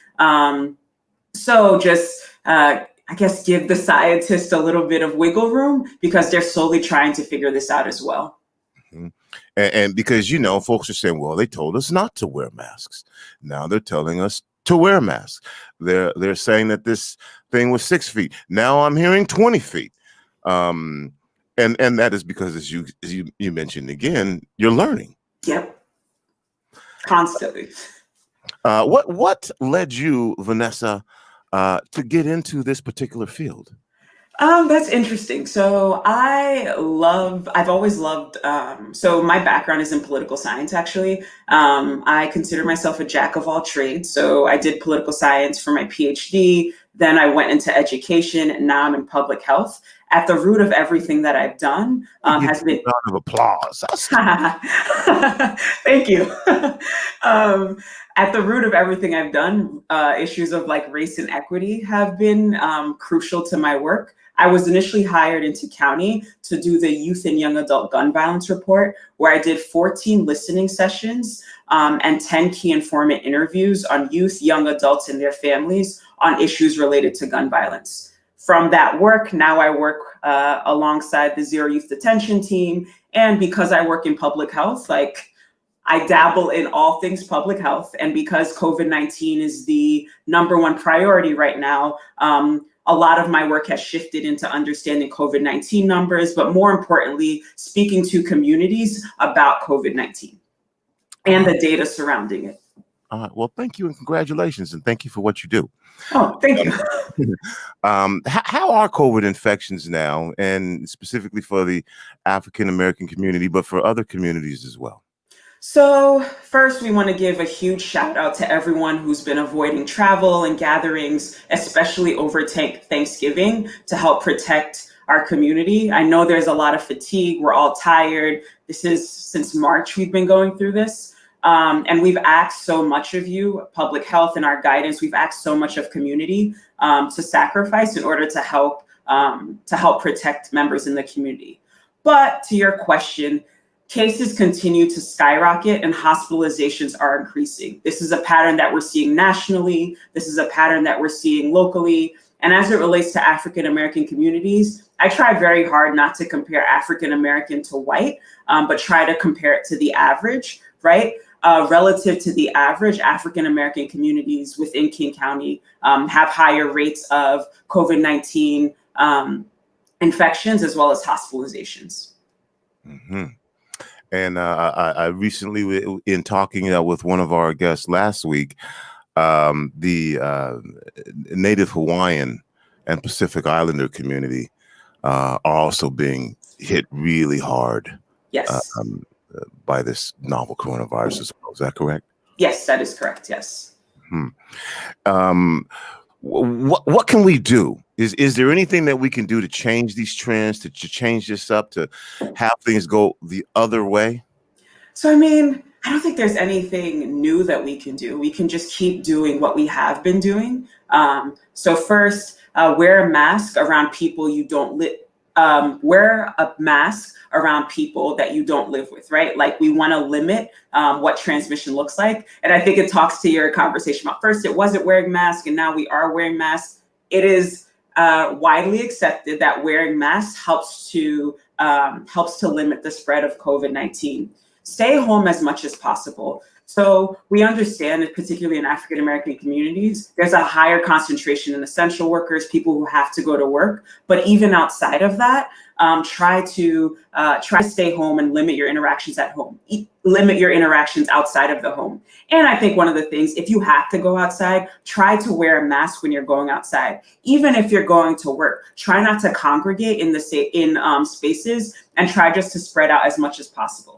So just, I guess, give the scientists a little bit of wiggle room because they're slowly trying to figure this out as well. Mm-hmm. And because, folks are saying, well, they told us not to wear masks. Now they're telling us to wear masks. They're saying that this thing was 6 feet. Now I'm hearing 20 feet. And that is because, as you mentioned again, you're learning. Yep. Constantly. What led you, Vanessa, to get into this particular field? That's interesting. So I've always loved, so my background is in political science, actually. I consider myself a jack of all trades. So I did political science for my PhD. Then I went into education, and now I'm in public health. At the root of everything that I've done has been— round of applause. Thank you. At the root of everything I've done, issues of like race and equity have been crucial to my work. I was initially hired into county to do the youth and young adult gun violence report, where I did 14 listening sessions and 10 key informant interviews on youth, young adults, and their families on issues related to gun violence. From that work, now I work alongside the Zero Youth Detention team. And because I work in public health, like I dabble in all things public health. And because COVID-19 is the #1 priority right now, a lot of my work has shifted into understanding COVID-19 numbers, but more importantly, speaking to communities about COVID-19 and the data surrounding it. Well, thank you and congratulations, and thank you for what you do. Oh, thank you. How are COVID infections now, and specifically for the African-American community, but for other communities as well? So first, we want to give a huge shout out to everyone who's been avoiding travel and gatherings, especially over Thanksgiving, to help protect our community. I know there's a lot of fatigue. We're all tired. This is since March we've been going through this. And we've asked so much of you, public health and our guidance, we've asked so much of community to sacrifice in order to help protect members in the community. But to your question, cases continue to skyrocket and hospitalizations are increasing. This is a pattern that we're seeing nationally. This is a pattern that we're seeing locally. And as it relates to African-American communities, I try very hard not to compare African-American to white, but try to compare it to the average, right? Relative to the average, African-American communities within King County have higher rates of COVID-19 infections as well as hospitalizations. Mm-hmm. And I recently, in talking with one of our guests last week, the Native Hawaiian and Pacific Islander community are also being hit really hard Yes. By this novel coronavirus as well. Is that correct? Yes, that is correct. Yes. What can we do? Is there anything that we can do to change these trends, to change this up, to have things go the other way? So, I mean, I don't think there's anything new that we can do. We can just keep doing what we have been doing. So first, wear a mask around people you don't live. Wear a mask around people that you don't live with, right? Like, we want to limit what transmission looks like. And I think it talks to your conversation about first, it wasn't wearing masks and now we are wearing masks. It is widely accepted that wearing masks helps to limit the spread of COVID-19. Stay home as much as possible. So we understand that particularly in African-American communities, there's a higher concentration in essential workers, people who have to go to work. But even outside of that, try to stay home and limit your interactions at home. Limit your interactions outside of the home. And I think one of the things, if you have to go outside, try to wear a mask when you're going outside. Even if you're going to work, try not to congregate in spaces and try just to spread out as much as possible.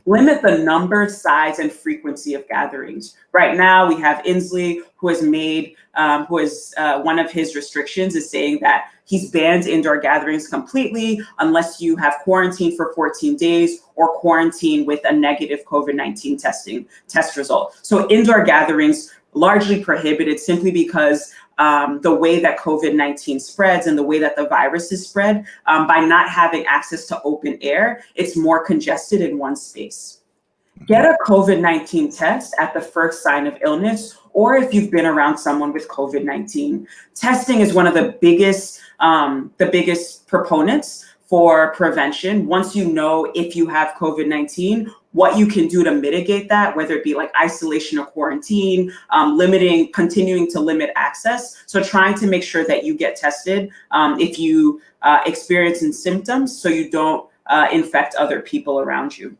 Limit the number, size, and frequency of gatherings. Right now, we have Inslee, who has made, one of his restrictions is saying that he's banned indoor gatherings completely unless you have quarantined for 14 days or quarantine with a negative COVID-19 test result. So indoor gatherings largely prohibited simply because the way that COVID-19 spreads and the way that the virus is spread, by not having access to open air, it's more congested in one space. Get a COVID-19 test at the first sign of illness, or if you've been around someone with COVID-19. Testing is one of the biggest proponents for prevention. Once you know if you have COVID-19, what you can do to mitigate that, whether it be like isolation or quarantine, continuing to limit access. So trying to make sure that you get tested if you experience symptoms so you don't infect other people around you.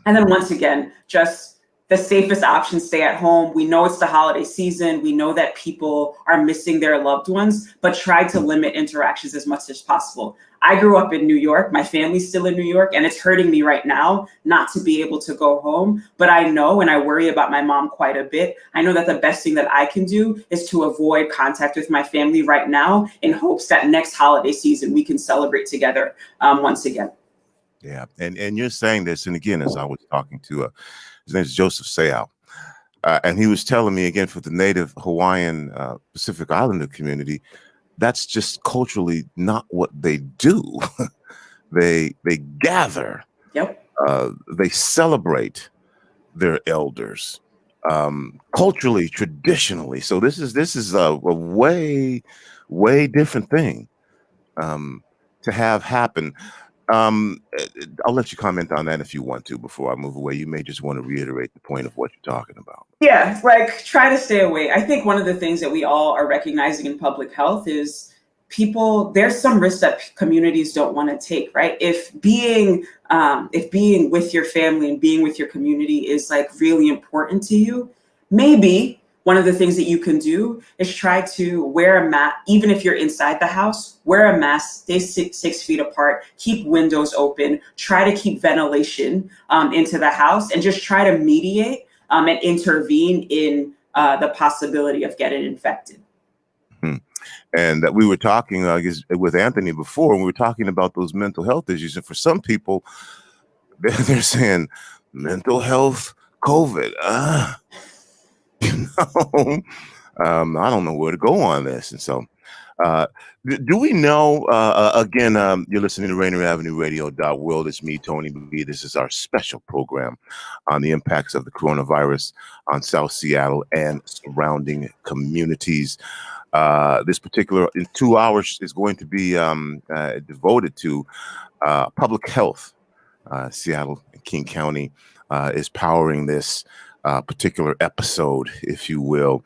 And then once again, just the safest option, stay at home. We know it's the holiday season. We know that people are missing their loved ones, but try to limit interactions as much as possible. I grew up in New York. My family's still in New York, and it's hurting me right now not to be able to go home. But I know, and I worry about my mom quite a bit. I know that the best thing that I can do is to avoid contact with my family right now in hopes that next holiday season we can celebrate together once again. Yeah, and you're saying this, and again, as I was talking to, his name is Joseph Seau, and he was telling me again for the Native Hawaiian Pacific Islander community, that's just culturally not what they do. they gather. Yep. They celebrate their elders, culturally, traditionally. So this is a way different thing to have happen. I'll let you comment on that if you want to before I move away. You may just want to reiterate the point of what you're talking about. Yeah, like try to stay away. I think one of the things that we all are recognizing in public health is there's some risks that communities don't want to take, right? If being with your family and being with your community is like really important to you, maybe one of the things that you can do is try to wear a mask, even if you're inside the house, wear a mask, stay 6 feet apart, keep windows open, try to keep ventilation into the house, and just try to mediate and intervene in the possibility of getting infected. And we were talking with Anthony before, and we were talking about those mental health issues. And for some people, they're saying mental health, COVID, I don't know where to go on this. And so do we know, again, you're listening to Rainieravenueradio.world. It's me, Tony B. This is our special program on the impacts of the coronavirus on South Seattle and surrounding communities. This particular in 2 hours is going to be devoted to public health. Seattle and King County is powering this particular episode, if you will.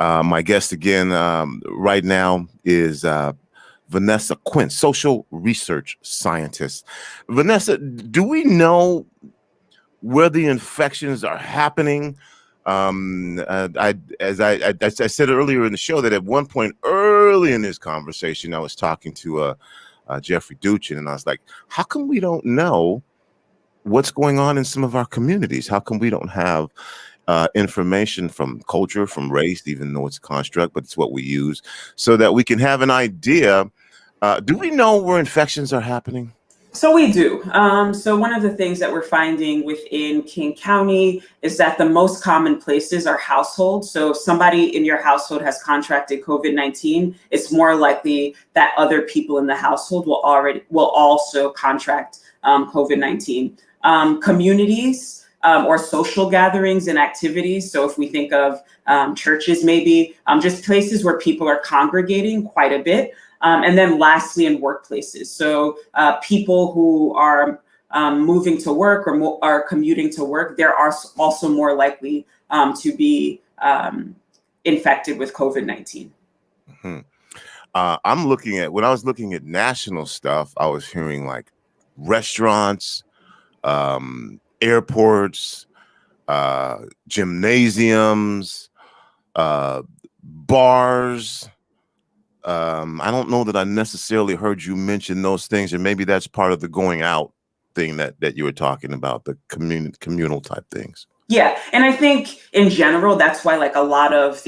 My guest again right now is Vanessa Quinn, social research scientist. Vanessa, do we know where the infections are happening? I said earlier in the show that at one point early in this conversation, I was talking to Jeffrey Duchin, and I was like, how come we don't know what's going on in some of our communities? How come we don't have information from culture, from race, even though it's a construct, but it's what we use, so that we can have an idea? Do we know where infections are happening? So we do. So one of the things that we're finding within King County is that the most common places are households. So if somebody in your household has contracted COVID-19, it's more likely that other people in the household will also contract COVID-19. Communities or social gatherings and activities. So if we think of churches, maybe just places where people are congregating quite a bit. And then lastly, in workplaces. So people who are moving to work or are commuting to work, they're also more likely to be infected with COVID-19. Mm-hmm. When I was looking at national stuff, I was hearing like restaurants, airports, gymnasiums, bars. I don't know that I necessarily heard you mention those things, or maybe that's part of the going out thing that you were talking about, the communal type things. Yeah, and I think in general, that's why like a lot of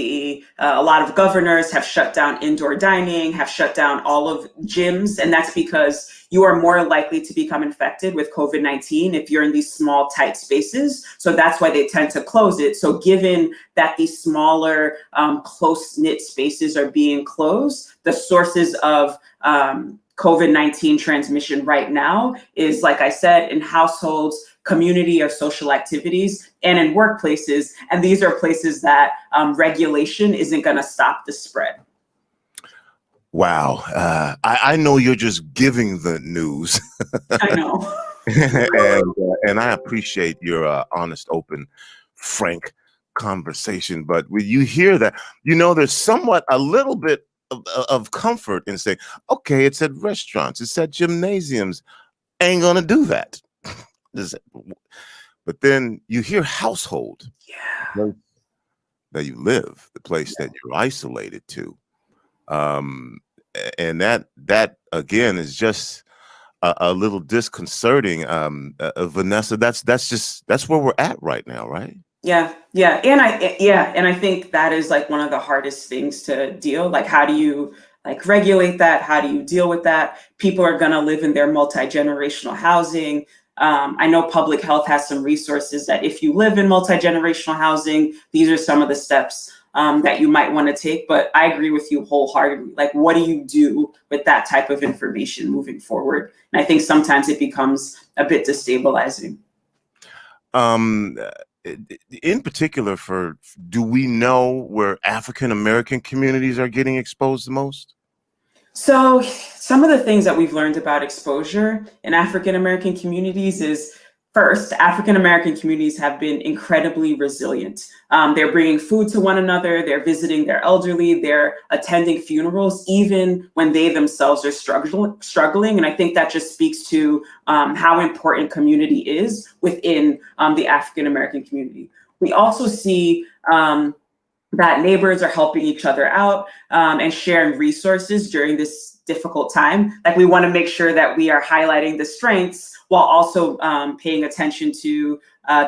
governors have shut down indoor dining, have shut down all of gyms, and that's because you are more likely to become infected with COVID-19 if you're in these small, tight spaces. So that's why they tend to close it. So given that these smaller, close-knit spaces are being closed, the sources of COVID-19 transmission right now is, like I said, in households, community or social activities, and in workplaces. And these are places that regulation isn't going to stop the spread. Wow. I know you're just giving the news. I know. and I appreciate your honest, open, frank conversation. But when you hear that, there's somewhat a little bit of comfort in saying, okay, it's at restaurants, it's at gymnasiums. Ain't gonna do that. But then you hear household, the place that you live, the place that you're isolated to, and that again is just a little disconcerting. Vanessa, that's where we're at right now, right? Yeah, and I think that is like one of the hardest things to deal. Like, how do you like regulate that? How do you deal with that? People are gonna live in their multi-generational housing. I know public health has some resources that if you live in multi-generational housing, these are some of the steps that you might want to take. But I agree with you wholeheartedly. Like, what do you do with that type of information moving forward? And I think sometimes it becomes a bit destabilizing. In particular, do we know where African American communities are getting exposed the most? So some of the things that we've learned about exposure in African American communities is, first, African American communities have been incredibly resilient. They're bringing food to one another, they're visiting their elderly, they're attending funerals, even when they themselves are struggling. And I think that just speaks to how important community is within the African American community. We also see that neighbors are helping each other out and sharing resources during this difficult time. Like, we want to make sure that we are highlighting the strengths while also paying attention to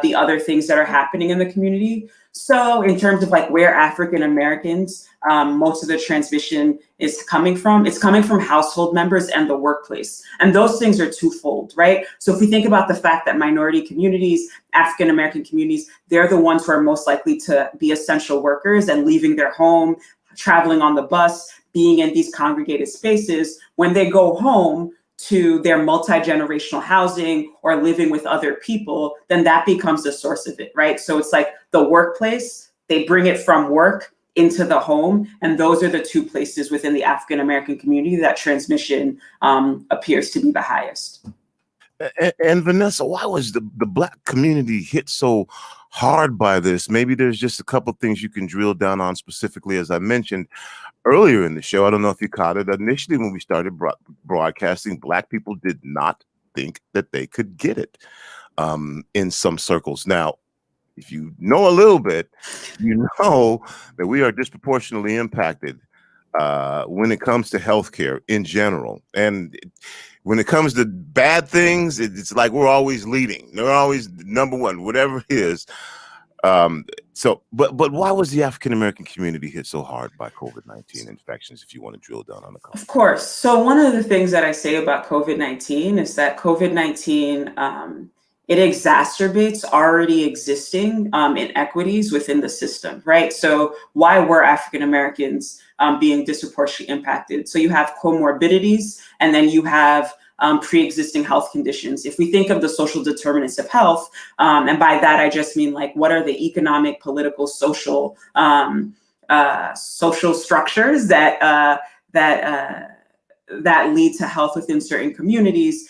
the other things that are happening in the community. So in terms of like where African Americans, most of the transmission is coming from, it's coming from household members and the workplace. And those things are twofold, right? So if we think about the fact that minority communities, African American communities, they're the ones who are most likely to be essential workers and leaving their home, traveling on the bus, being in these congregated spaces. When they go home to their multi-generational housing or living with other people, then that becomes the source of it, right? So it's like the workplace, they bring it from work into the home. And those are the two places within the African American community that transmission appears to be the highest. And Vanessa, why was the Black community hit so hard by this, maybe there's just a couple things you can drill down on specifically. As I mentioned earlier in the show, I don't know if you caught it. Initially, when we started broadcasting, Black people did not think that they could get it in some circles. Now, if you know a little bit, you know that we are disproportionately impacted when it comes to healthcare in general. And when it comes to bad things, it's like we're always leading. They're always number one, whatever it is. But why was the African American community hit so hard by COVID-19 infections, if you want to drill down on the couple? Of course. So one of the things that I say about COVID-19 is that COVID-19, it exacerbates already existing inequities within the system, right? So why were African Americans being disproportionately impacted? So you have comorbidities, and then you have pre-existing health conditions. If we think of the social determinants of health, and by that I just mean like, what are the economic, political, social structures that lead to health within certain communities,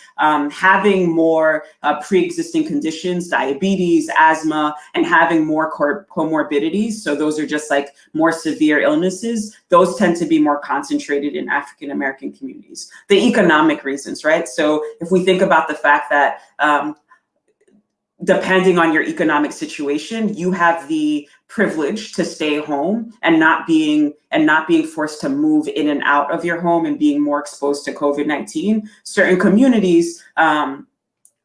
having more pre-existing conditions, diabetes, asthma, and having more comorbidities. So those are just like more severe illnesses. Those tend to be more concentrated in African American communities. The economic reasons, right? So if we think about the fact that depending on your economic situation, you have the privilege to stay home and not being forced to move in and out of your home and being more exposed to COVID-19. Certain communities,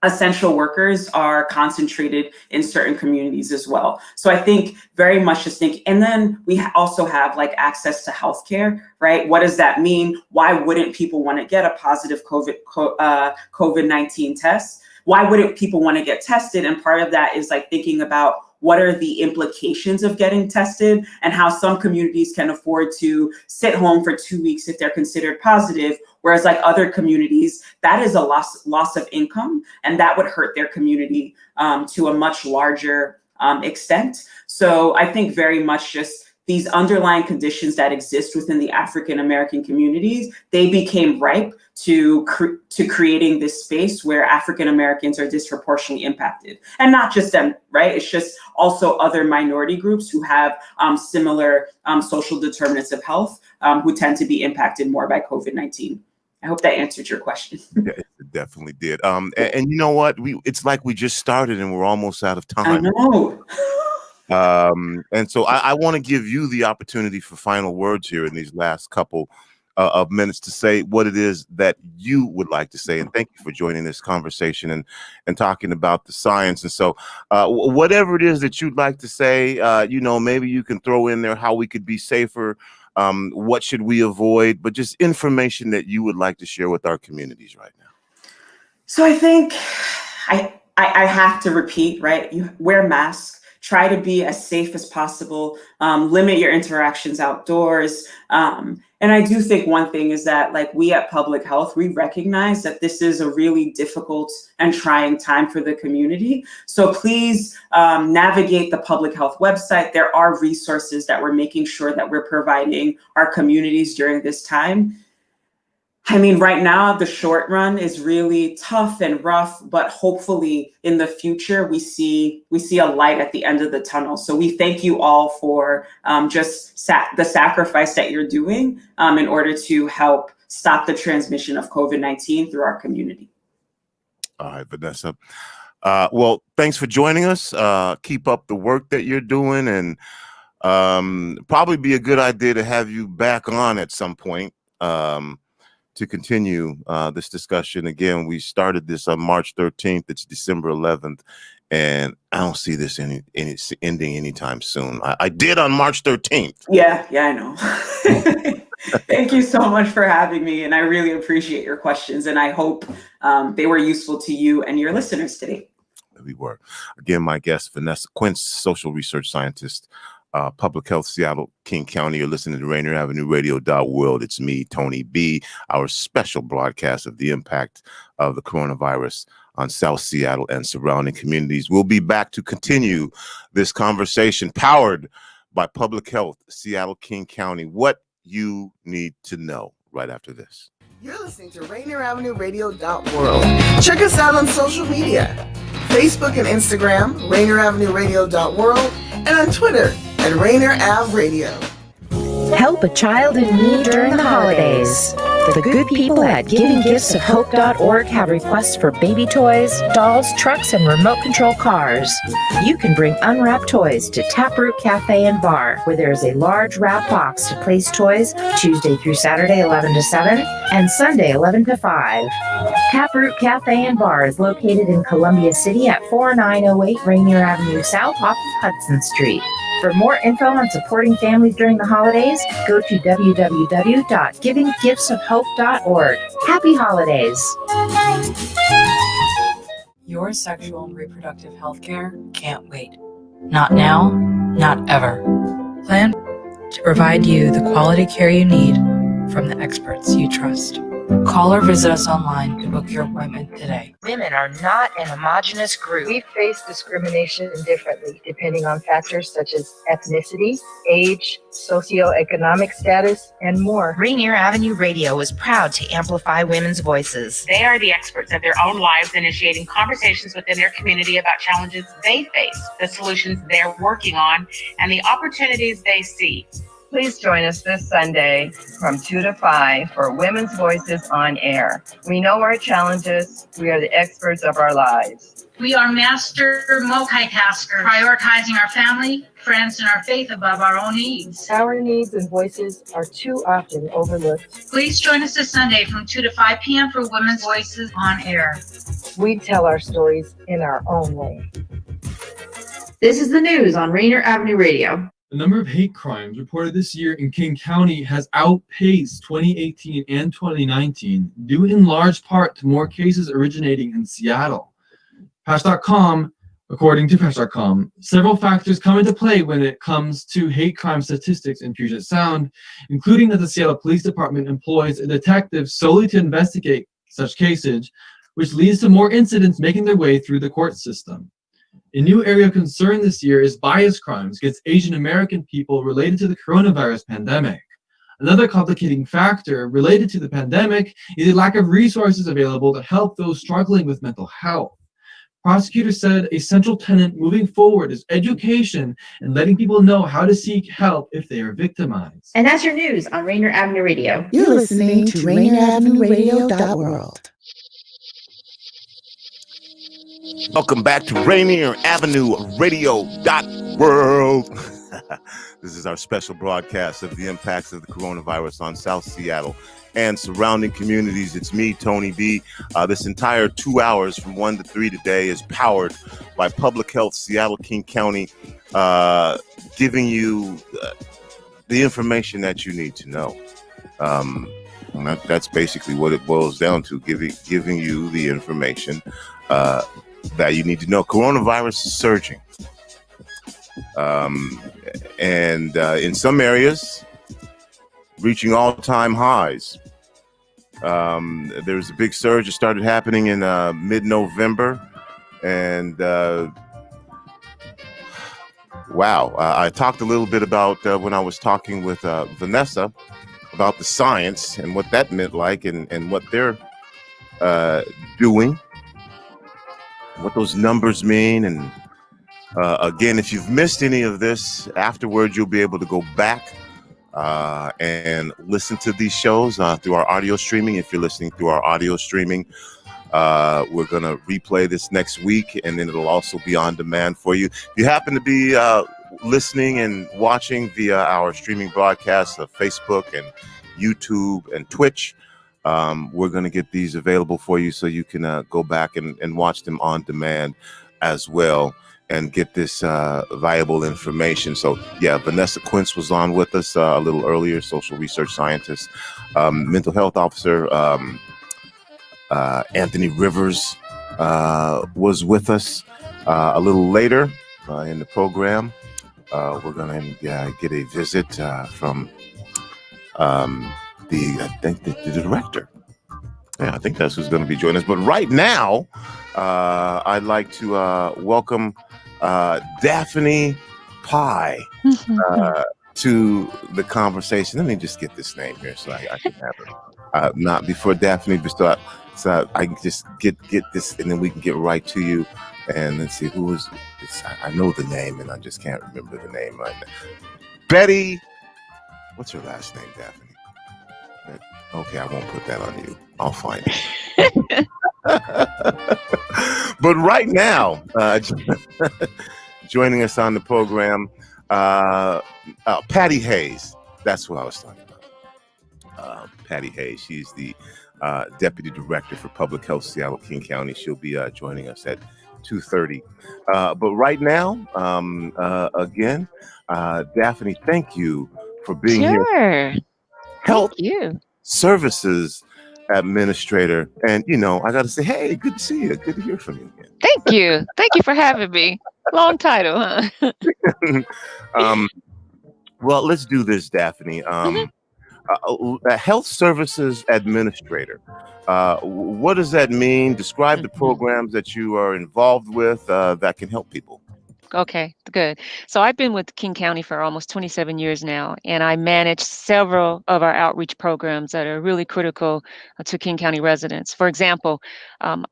essential workers are concentrated in certain communities as well. So I think very much just think, and then we also have like access to healthcare, right? What does that mean? Why wouldn't people want to get a positive COVID-19 test? Why wouldn't people want to get tested? And part of that is like thinking about what are the implications of getting tested and how some communities can afford to sit home for 2 weeks if they're considered positive, whereas like other communities, that is a loss of income, and that would hurt their community to a much larger extent. So I think very much just these underlying conditions that exist within the African American communities, they became ripe to creating this space where African Americans are disproportionately impacted. And not just them, right? It's just also other minority groups who have similar social determinants of health who tend to be impacted more by COVID-19. I hope that answered your question. Yeah, it definitely did. And you know what? It's like we just started and we're almost out of time. I know. And so I want to give you the opportunity for final words here in these last couple of minutes to say what it is that you would like to say. And thank you for joining this conversation and talking about the science. And so whatever it is that you'd like to say, maybe you can throw in there how we could be safer. What should we avoid? But just information that you would like to share with our communities right now. So I think I have to repeat, right? You wear masks. Try to be as safe as possible, limit your interactions outdoors. And I do think one thing is that like we at Public Health, we recognize that this is a really difficult and trying time for the community. So please navigate the Public Health website. There are resources that we're making sure that we're providing our communities during this time. I mean, right now, the short run is really tough and rough, but hopefully in the future, we see a light at the end of the tunnel. So we thank you all for just the sacrifice that you're doing in order to help stop the transmission of COVID-19 through our community. All right, Vanessa. Well, thanks for joining us. Keep up the work that you're doing, and probably be a good idea to have you back on at some point. To continue this discussion. Again, we started this on March 13th. It's December 11th, and I don't see this ending anytime soon. I did on March 13th. Yeah, I know. Thank you so much for having me, and I really appreciate your questions, and I hope they were useful to you and your listeners today. We were. Again, my guest, Vanessa Quinn, social research scientist, Public Health, Seattle, King County. You're listening to Rainieravenueradio.world. It's me, Tony B., our special broadcast of the impact of the coronavirus on South Seattle and surrounding communities. We'll be back to continue this conversation powered by Public Health, Seattle, King County. What you need to know right after this. You're listening to Rainieravenueradio.world. Check us out on social media. Facebook and Instagram, Rainieravenueradio.world, and on Twitter at Rainieraveuradio. Help a child in need during the holidays. The good people at GivingGiftsOfHope.org have requests for baby toys, dolls, trucks, and remote control cars. You can bring unwrapped toys to Taproot Cafe and Bar, where there is a large wrap box to place toys Tuesday through Saturday 11 to 7 and Sunday 11 to 5. Taproot Cafe and Bar is located in Columbia City at 4908 Rainier Avenue South off of Hudson Street. For more info on supporting families during the holidays, go to www.givinggiftsofhope.org. Happy holidays! Your sexual and reproductive health care can't wait. Not now, not ever. Plan to provide you the quality care you need from the experts you trust. Call or visit us online to book your appointment today. Women are not an homogenous group. We face discrimination differently depending on factors such as ethnicity, age, socioeconomic status, and more. Rainier Avenue Radio is proud to amplify women's voices. They are the experts of their own lives, initiating conversations within their community about challenges they face, the solutions they're working on, and the opportunities they see. Please join us this Sunday from 2 to 5 for Women's Voices on Air. We know our challenges. We are the experts of our lives. We are master multitaskers, prioritizing our family, friends, and our faith above our own needs. Our needs and voices are too often overlooked. Please join us this Sunday from 2 to 5 p.m. for Women's Voices on Air. We tell our stories in our own way. This is the news on Rainier Avenue Radio. The number of hate crimes reported this year in King County has outpaced 2018 and 2019, due in large part to more cases originating in Seattle. According to Patch.com, several factors come into play when it comes to hate crime statistics in Puget Sound, including that the Seattle Police Department employs a detective solely to investigate such cases, which leads to more incidents making their way through the court system. A new area of concern this year is bias crimes against Asian American people related to the coronavirus pandemic. Another complicating factor related to the pandemic is a lack of resources available to help those struggling with mental health. Prosecutors said a central tenet moving forward is education and letting people know how to seek help if they are victimized. And that's your news on Rainier Avenue Radio. You're listening to Rainieravenueradio.world. Welcome back to Rainieravenueradio.world. This is our special broadcast of the impacts of the coronavirus on South Seattle and surrounding communities. It's me, Tony B. This entire 2 hours from 1 to 3 today is powered by Public Health Seattle King County, giving you the information that you need to know. That's basically what it boils down to, giving you the information that you need to know. Coronavirus is surging. And in some areas, reaching all-time highs. There's a big surge that started happening in mid-November. And wow, I talked a little bit about when I was talking with Vanessa about the science and what that meant like and what they're doing, what those numbers mean. And again, if you've missed any of this, afterwards you'll be able to go back and listen to these shows through our audio streaming. If you're listening through our audio streaming, we're going to replay this next week, and then it'll also be on demand for you. If you happen to be listening and watching via our streaming broadcasts of Facebook and YouTube and Twitch, we're going to get these available for you so you can go back and watch them on demand as well and get this valuable information. So yeah, Vanessa Quinn was on with us a little earlier, social research scientist, mental health officer. Anthony Rivers was with us a little later in the program. We're going to get a visit from the director. Yeah, I think that's who's going to be joining us. But right now, I'd like to welcome Daphne Pye to the conversation. Let me just get this name here so I can have it. Not before Daphne, but so I can just get this, and then we can get right to you. And let's see, who is it's, I know the name and I just can't remember the name right now. Betty, what's her last name, Daphne? Okay, I won't put that on you. I'll find it. But right now, joining us on the program, Patty Hayes. That's who I was talking about. Patty Hayes. She's the Deputy Director for Public Health, Seattle King County. She'll be joining us at 2:30. But right now, again, Daphne, thank you for being here. Health Services Administrator. And, I got to say, hey, good to see you. Good to hear from you again. Thank you. Thank you for having me. Long title, huh? Well, let's do this, Daphne. Health Services Administrator. What does that mean? Describe the programs that you are involved with that can help people. Okay, good. So I've been with King County for almost 27 years now, and I manage several of our outreach programs that are really critical to King County residents. For example,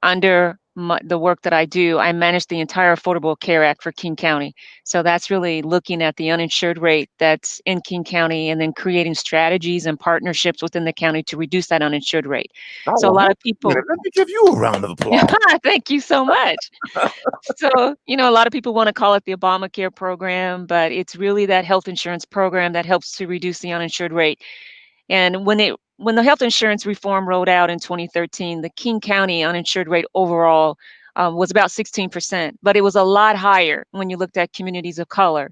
under the work that I do, I manage the entire Affordable Care Act for King County. So that's really looking at the uninsured rate that's in King County and then creating strategies and partnerships within the county to reduce that uninsured rate. Oh, So a lot of people. Let me give you a round of applause. Thank you so much. So, a lot of people want to call it the Obamacare program, but it's really that health insurance program that helps to reduce the uninsured rate. And when the health insurance reform rolled out in 2013, the King County uninsured rate overall was about 16%, but it was a lot higher when you looked at communities of color.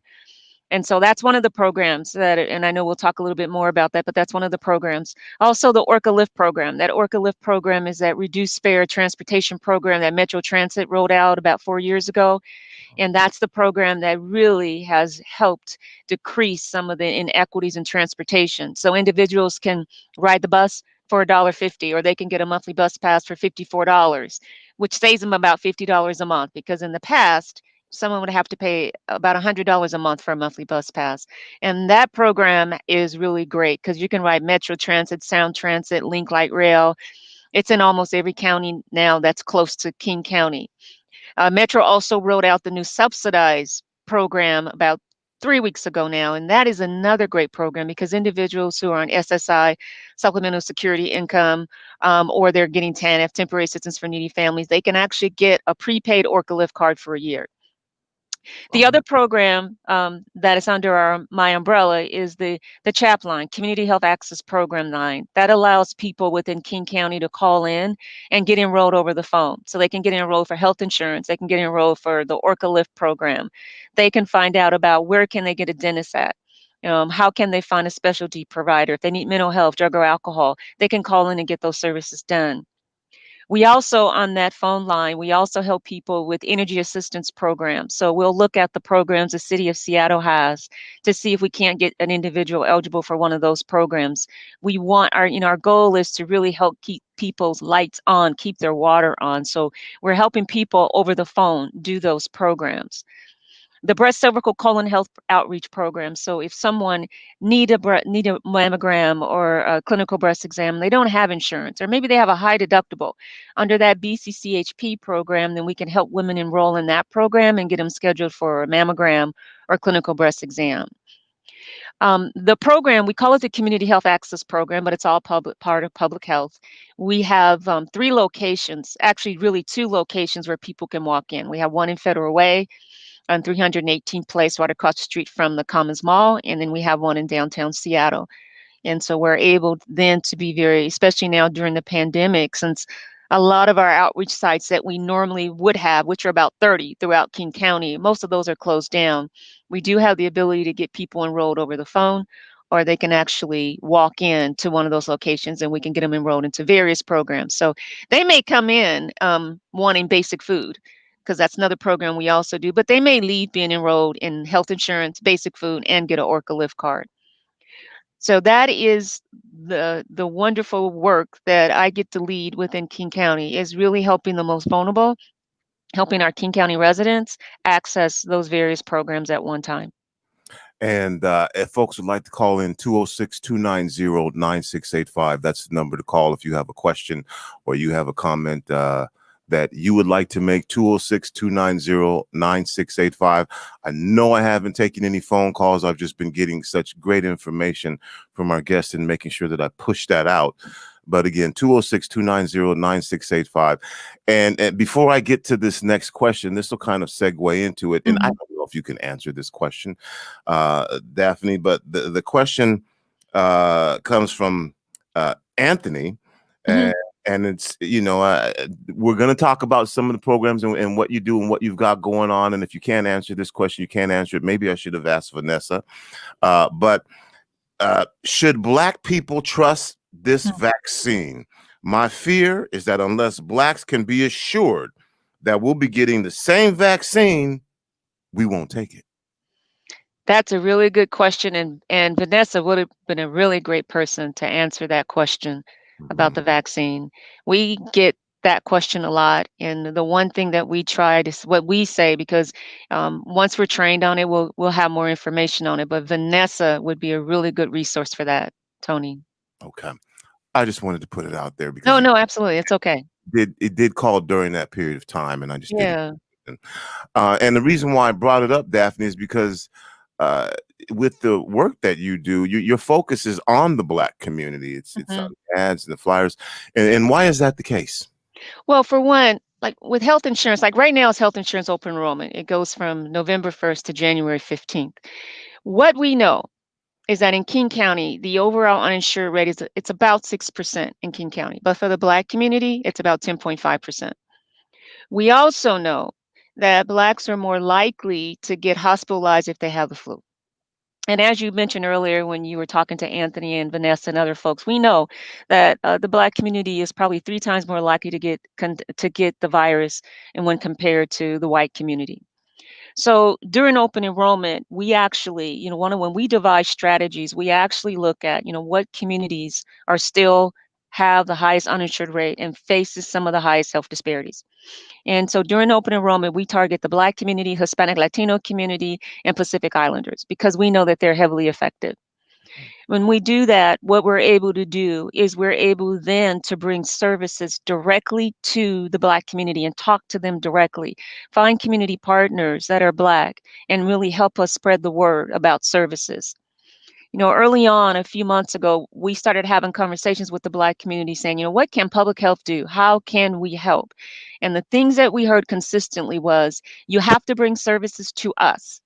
And so that's one of the programs and I know we'll talk a little bit more about that, but that's one of the programs. Also the Orca Lift program. That Orca Lift program is that reduced fare transportation program that Metro Transit rolled out about 4 years ago. And that's the program that really has helped decrease some of the inequities in transportation. So individuals can ride the bus for $1.50, or they can get a monthly bus pass for $54, which saves them about $50 a month, because in the past, someone would have to pay about $100 a month for a monthly bus pass. And that program is really great because you can ride Metro Transit, Sound Transit, Link Light Rail. It's in almost every county now that's close to King County. Metro also rolled out the new subsidized program about 3 weeks ago now, and that is another great program because individuals who are on SSI, Supplemental Security Income, or they're getting TANF, Temporary Assistance for Needy Families, they can actually get a prepaid Orca Lift card for a year. The other program that is under my umbrella is the Chap line, Community Health Access Program line. That allows people within King County to call in and get enrolled over the phone. So they can get enrolled for health insurance. They can get enrolled for the Orca Lift program. They can find out about where can they get a dentist at. How can they find a specialty provider? If they need mental health, drug or alcohol, they can call in and get those services done. We also, on that phone line, we also help people with energy assistance programs. So we'll look at the programs the city of Seattle has to see if we can't get an individual eligible for one of those programs. We want our goal is to really help keep people's lights on, keep their water on. So we're helping people over the phone do those programs. The breast, cervical, colon health outreach program. So if someone need a mammogram or a clinical breast exam, they don't have insurance, or maybe they have a high deductible. Under that BCCHP program, then we can help women enroll in that program and get them scheduled for a mammogram or clinical breast exam. The program, we call it the Community Health Access Program, but it's all part of public health. We have 3 locations, actually really 2 locations where people can walk in. We have one in Federal Way on 318th Place, right across the street from the Commons Mall, and then we have one in downtown Seattle. And so we're able then to be especially now during the pandemic, since a lot of our outreach sites that we normally would have, which are about 30 throughout King County, most of those are closed down. We do have the ability to get people enrolled over the phone, or they can actually walk in to one of those locations and we can get them enrolled into various programs. So they may come in wanting basic food, because that's another program we also do, but they may leave being enrolled in health insurance, basic food, and get an Orca Lift card. So that is the wonderful work that I get to lead within King County, is really helping the most vulnerable, helping our King County residents access those various programs at one time. And if folks would like to call in, 206-290-9685, that's the number to call if you have a question or you have a comment that you would like to make, 206-290-9685. I know I haven't taken any phone calls. I've just been getting such great information from our guests and making sure that I push that out. But again, 206-290-9685. And before I get to this next question, this will kind of segue into it. And I don't know if you can answer this question, Daphne, but the question comes from Anthony. And it's, we're going to talk about some of the programs and what you do and what you've got going on. And if you can't answer this question, you can't answer it. Maybe I should have asked Vanessa. But should Black people trust this vaccine? My fear is that unless Blacks can be assured that we'll be getting the same vaccine, we won't take it. That's a really good question. And Vanessa would have been a really great person to answer that question about the vaccine. We get that question a lot. And the one thing that we try to, what we say, because once we're trained on it, we'll have more information on it. But Vanessa would be a really good resource for that, Tony. Okay. I just wanted to put it out there because No, absolutely. It's okay. It did call during that period of time, and I just didn't. And the reason why I brought it up, Daphne, is because with the work that you do, your focus is on the Black community. It's on the ads and the flyers. And why is that the case? Well, for one, like with health insurance, like right now it's health insurance open enrollment. It goes from November 1st to January 15th. What we know is that in King County, the overall uninsured rate it's about 6% in King County. But for the Black community, it's about 10.5%. We also know that Blacks are more likely to get hospitalized if they have the flu. And as you mentioned earlier, when you were talking to Anthony and Vanessa and other folks, we know that the Black community is probably 3 times more likely to get the virus, and when compared to the white community. So during open enrollment, we actually, when we devise strategies, we actually look at, what communities are still have the highest uninsured rate and faces some of the highest health disparities. And so during open enrollment, we target the Black community, Hispanic Latino community, and Pacific Islanders because we know that they're heavily affected. When we do that, what we're able to do is we're able then to bring services directly to the Black community and talk to them directly, find community partners that are Black, and really help us spread the word about services. Early on, a few months ago, we started having conversations with the Black community saying, what can public health do? How can we help? And the things that we heard consistently was, you have to bring services to us.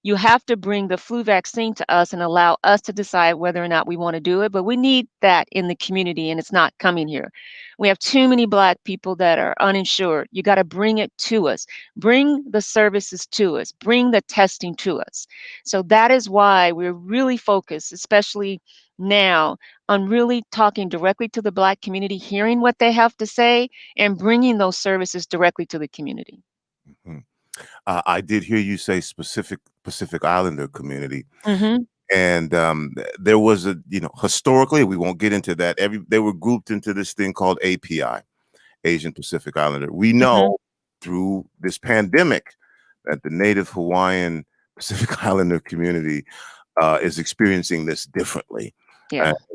You have to bring the flu vaccine to us and allow us to decide whether or not we want to do it. But we need that in the community, and it's not coming here. We have too many Black people that are uninsured. You got to bring it to us. Bring the services to us. Bring the testing to us. So that is why we're really focused, especially now, on really talking directly to the Black community, hearing what they have to say, and bringing those services directly to the community. I did hear you say specific Pacific Islander community. And there was historically, we won't get into that. They were grouped into this thing called API, Asian Pacific Islander. We know through this pandemic that the Native Hawaiian Pacific Islander community is experiencing this differently.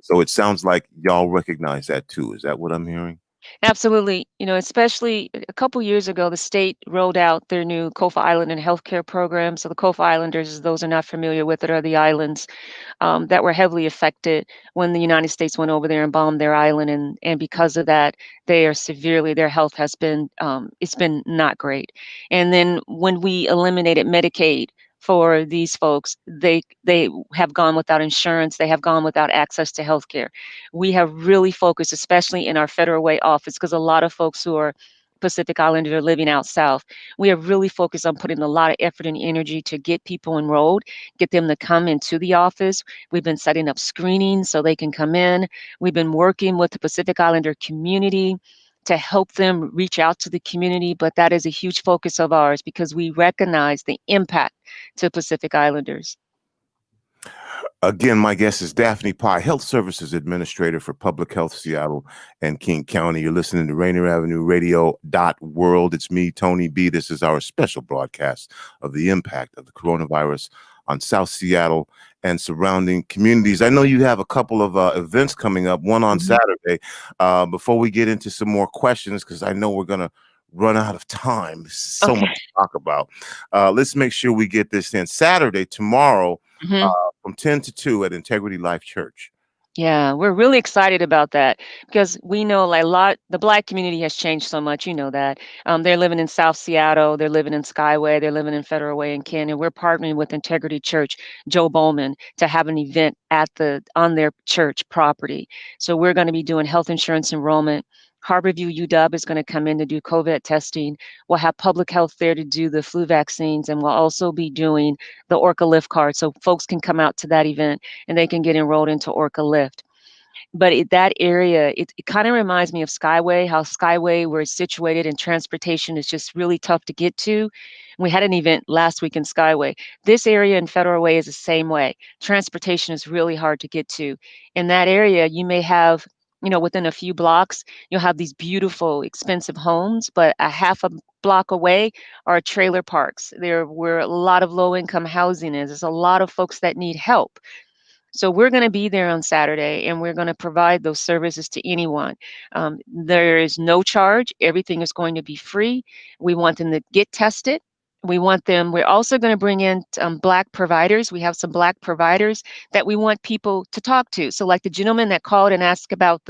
So it sounds like y'all recognize that too. Is that what I'm hearing? Absolutely. Especially a couple years ago, the state rolled out their new Kofa Island and healthcare program. So the Kofa Islanders, those are not familiar with it, are the islands that were heavily affected when the United States went over there and bombed their island. And because of that, their health has been, it's been not great. And then when we eliminated Medicaid for these folks, they have gone without insurance. They have gone without access to healthcare. We have really focused, especially in our Federal Way office, because a lot of folks who are Pacific Islanders are living out south. We have really focused on putting a lot of effort and energy to get people enrolled, get them to come into the office. We've been setting up screenings so they can come in. We've been working with the Pacific Islander community to help them reach out to the community, but that is a huge focus of ours because we recognize the impact to Pacific Islanders. Again, my guest is Daphne Pye, Health Services Administrator for Public Health Seattle and King County. You're listening to Rainieravenueradio.world. It's me, Tony B. This is our special broadcast of the impact of the coronavirus on South Seattle and surrounding communities. I know you have a couple of events coming up, one on Saturday. Before we get into some more questions, because I know we're going to run out of time. There's so much to talk about. Let's make sure we get this in. Saturday, tomorrow, from 10 to 2 at Integrity Life Church. Yeah, we're really excited about that because we know like the Black community has changed so much. You know that they're living in South Seattle, they're living in Skyway, they're living in Federal Way and Ken, and we're partnering with Integrity Church, Joe Bowman, to have an event on their church property. So we're going to be doing health insurance enrollment. Harborview UW is going to come in to do COVID testing. We'll have public health there to do the flu vaccines, and we'll also be doing the Orca Lift card, so folks can come out to that event and they can get enrolled into Orca Lift. But that area, it kind of reminds me of Skyway, how Skyway, where it's situated and transportation is just really tough to get to. We had an event last week in Skyway. This area in Federal Way is the same way. Transportation is really hard to get to. In that area, you may have, within a few blocks, you'll have these beautiful, expensive homes, but a half a block away are trailer parks. There where a lot of low-income housing is. There's a lot of folks that need help. So we're going to be there on Saturday, and we're going to provide those services to anyone. There is no charge. Everything is going to be free. We want them to get tested. We're also going to bring in Black providers. We have some Black providers that we want people to talk to. So like the gentleman that called and asked about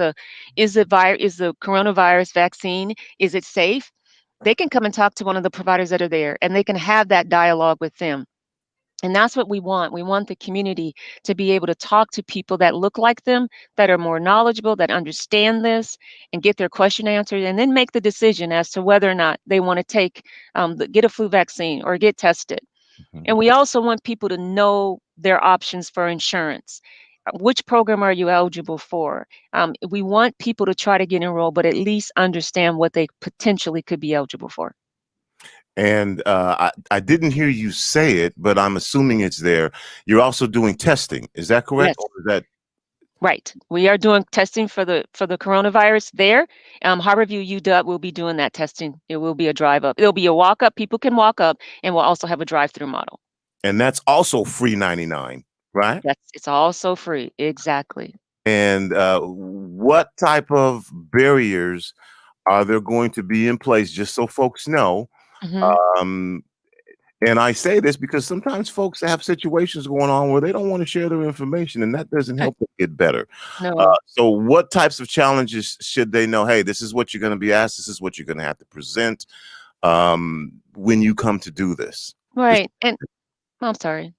is the coronavirus vaccine, is it safe? They can come and talk to one of the providers that are there, and they can have that dialogue with them. And that's what we want. We want the community to be able to talk to people that look like them, that are more knowledgeable, that understand this, and get their question answered, and then make the decision as to whether or not they want to get a flu vaccine or get tested. And we also want people to know their options for insurance. Which program are you eligible for? We want people to try to get enrolled, but at least understand what they potentially could be eligible for. And I didn't hear you say it, but I'm assuming it's there. You're also doing testing. Is that correct? Yes. Or is that Right. We are doing testing for the coronavirus there. Harborview UW will be doing that testing. It will be a drive up. It'll be a walk up. People can walk up, and we'll also have a drive through model. and that's also free 99, right? It's also free. Exactly. And what type of barriers are there going to be in place, just so folks know? Um, and I say this because sometimes folks have situations going on where they don't want to share their information, and that doesn't help them get better. No. So what types of challenges should they know? Hey, this is what you're going to be asked. This is what you're going to have to present when you come to do this. Right. And I'm sorry.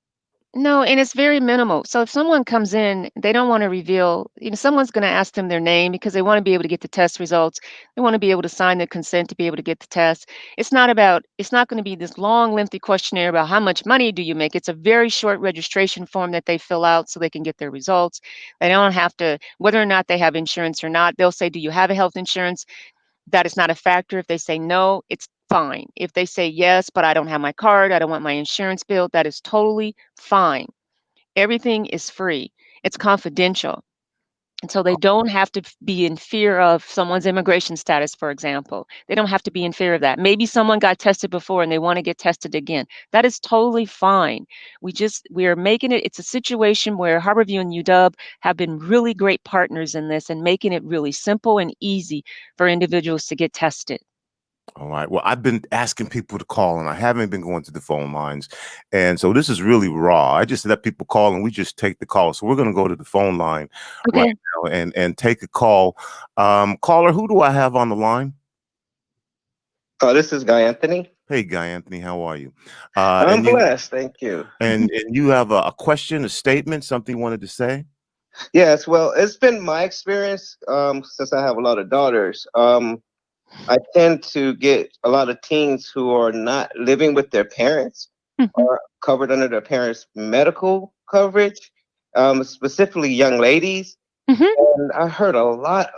No, and it's very minimal. So if someone comes in, they don't want to reveal, someone's going to ask them their name because they want to be able to get the test results. They want to be able to sign the consent to be able to get the test. It's not going to be this long, lengthy questionnaire about how much money do you make. It's a very short registration form that they fill out so they can get their results. They don't have to, whether or not they have insurance or not, they'll say, do you have a health insurance? That is not a factor. If they say no, it's fine. If they say yes, but I don't have my card, I don't want my insurance bill, that is totally fine. Everything is free. It's confidential. And so they don't have to be in fear of someone's immigration status, for example. They don't have to be in fear of that. Maybe someone got tested before and they want to get tested again. That is totally fine. We are making it's a situation where Harborview and UW have been really great partners in this and making it really simple and easy for individuals to get tested. All right. Well, I've been asking people to call, and I haven't been going to the phone lines. And so this is really raw. I just let people call, and we just take the call. So we're going to go to the phone line right now and take a call. Caller, who do I have on the line? This is Guy Anthony. Hey, Guy Anthony, how are you? I'm blessed. Thank you. And you have a question, a statement, something you wanted to say? Yes. Well, it's been my experience since I have a lot of daughters. I tend to get a lot of teens who are not living with their parents or covered under their parents' medical coverage, specifically young ladies. And I heard a lot,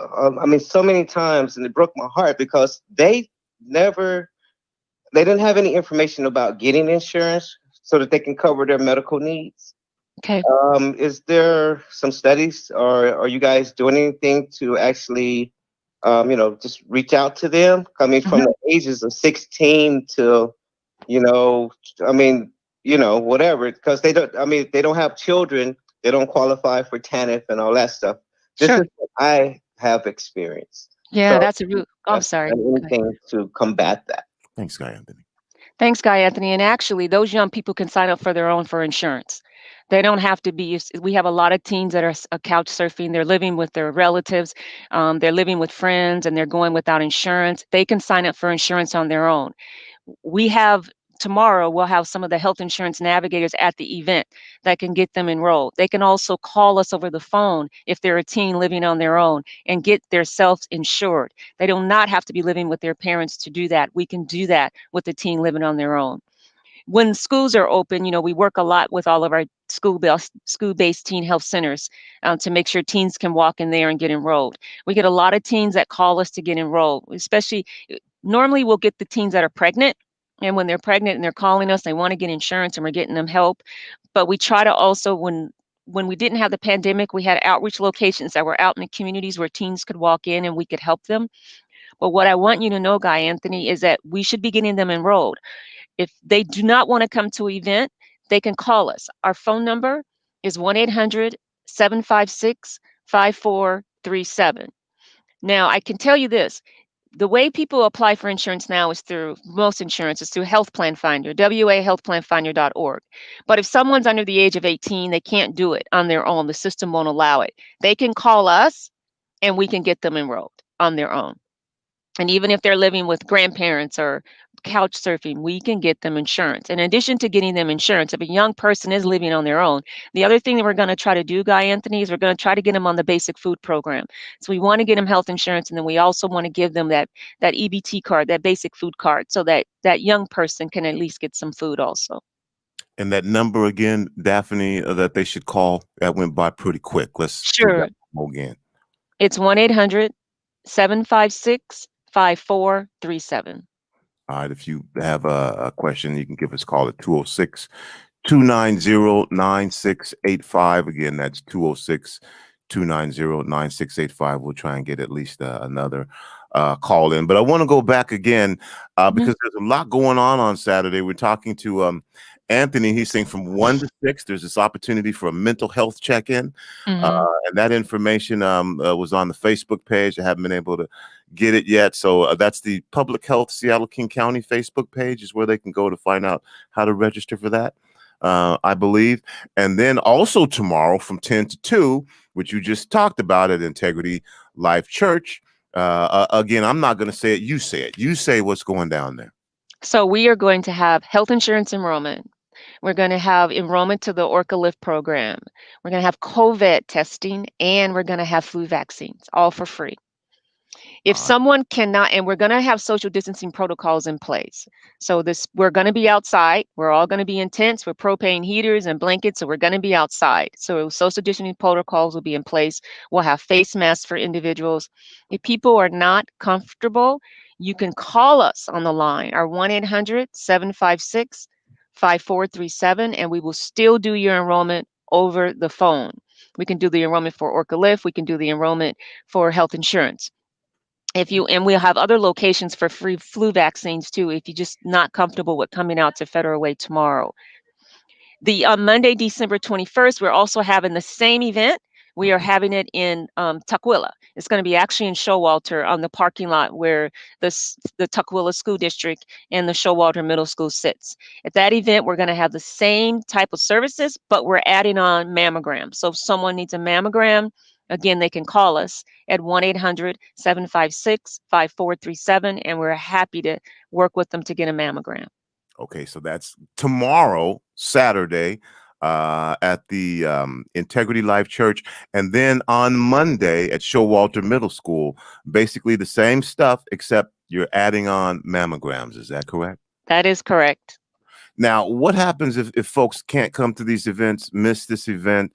so many times, and it broke my heart because they didn't have any information about getting insurance so that they can cover their medical needs. Okay. Is there some studies or are you guys doing anything to actually just reach out to them coming from the ages of 16 to, whatever, because they don't have children. They don't qualify for TANF and all that stuff. This Sure. is what I have experienced. Yeah, So that's a real. I'm that's sorry. anything to combat that. Thanks, Guy Anthony. Thanks, Guy Anthony. And actually, those young people can sign up for their own for insurance. They don't have to be. We have a lot of teens that are couch surfing. They're living with their relatives. They're living with friends, and they're going without insurance. They can sign up for insurance on their own. We have tomorrow. We'll have some of the health insurance navigators at the event that can get them enrolled. They can also call us over the phone if they're a teen living on their own and get themselves insured. They do not have to be living with their parents to do that. We can do that with a teen living on their own. When schools are open, we work a lot with all of our school-based teen health centers to make sure teens can walk in there and get enrolled. We get a lot of teens that call us to get enrolled, especially normally we'll get the teens that are pregnant. And when they're pregnant and they're calling us, they want to get insurance and we're getting them help. But we try to also, when we didn't have the pandemic, we had outreach locations that were out in the communities where teens could walk in and we could help them. But what I want you to know, Guy Anthony, is that we should be getting them enrolled. If they do not want to come to an event, they can call us. Our phone number is 1-800-756-5437. Now, I can tell you this. The way people apply for insurance now is through most insurance is through Health Plan Finder, WA healthplanfinder.org. But if someone's under the age of 18, they can't do it on their own. The system won't allow it. They can call us and we can get them enrolled on their own. And even if they're living with grandparents or couch surfing, we can get them insurance. In addition to getting them insurance, if a young person is living on their own, the other thing that we're going to try to do, Guy Anthony, is we're going to try to get them on the basic food program. So we want to get them health insurance, and then we also want to give them that EBT card, that basic food card, so that young person can at least get some food also. And that number again, Daphne, that they should call, that went by pretty quick. Let's Sure. again. It's 1-800-756-5437. All right. If you have a question, you can give us a call at 206-290-9685. Again, that's 206-290-9685. We'll try and get at least another call in. But I want to go back again because there's a lot going on Saturday. We're talking to Anthony. He's saying from 1 to 6, there's this opportunity for a mental health check-in. And that information was on the Facebook page. I haven't been able to get it yet. So that's the Public Health Seattle King County Facebook page is where they can go to find out how to register for that, I believe. And then also tomorrow from 10 to 2, which you just talked about at Integrity Life Church. Again, I'm not going to say it. You say it. You say what's going down there. So we are going to have health insurance enrollment. We're going to have enrollment to the Orca Lift program. We're going to have COVID testing, and we're going to have flu vaccines, all for free. If someone cannot, and we're going to have social distancing protocols in place. So we're going to be outside. We're all going to be in tents with propane heaters and blankets. So we're going to be outside. So social distancing protocols will be in place. We'll have face masks for individuals. If people are not comfortable, you can call us on the line, our 1-800-756-5437, and we will still do your enrollment over the phone. We can do the enrollment for Orca Lift. We can do the enrollment for health insurance. And we'll have other locations for free flu vaccines too, if you're just not comfortable with coming out to Federal Way tomorrow. On Monday, December 21st, we're also having the same event. We are having it in Tukwila. It's going to be actually in Showalter on the parking lot where the Tukwila School District and the Showalter Middle School sits. At that event, we're going to have the same type of services, but we're adding on mammograms. So if someone needs a mammogram, again, they can call us at 1-800-756-5437, and we're happy to work with them to get a mammogram. Okay, so that's tomorrow, Saturday, at the Integrity Life Church. And then on Monday at Showalter Middle School, basically the same stuff, except you're adding on mammograms. Is that correct? That is correct. Now, what happens if folks can't come to these events, miss this event?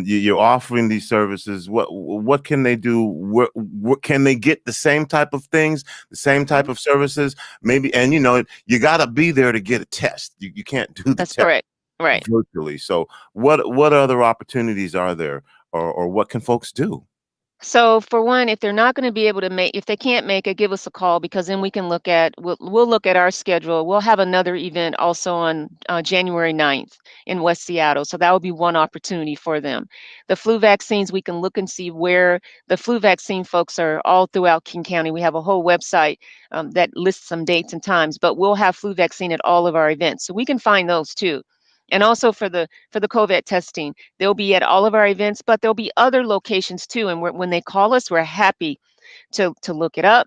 You're offering these services. What can they do? What can they get the same type of things, the same type of services? Maybe, and you got to be there to get a test. You can't do the That's test correct. Right. virtually. So what other opportunities are there, or what can folks do? So for one, if they're not going to be able to if they can't make it, give us a call because then we can we'll look at our schedule. We'll have another event also on January 9th in West Seattle. So that would be one opportunity for them. The flu vaccines, we can look and see where the flu vaccine folks are all throughout King County. We have a whole website that lists some dates and times, but we'll have flu vaccine at all of our events. So we can find those too. And also for the COVID testing, they'll be at all of our events, but there'll be other locations too. And when they call us, we're happy to look it up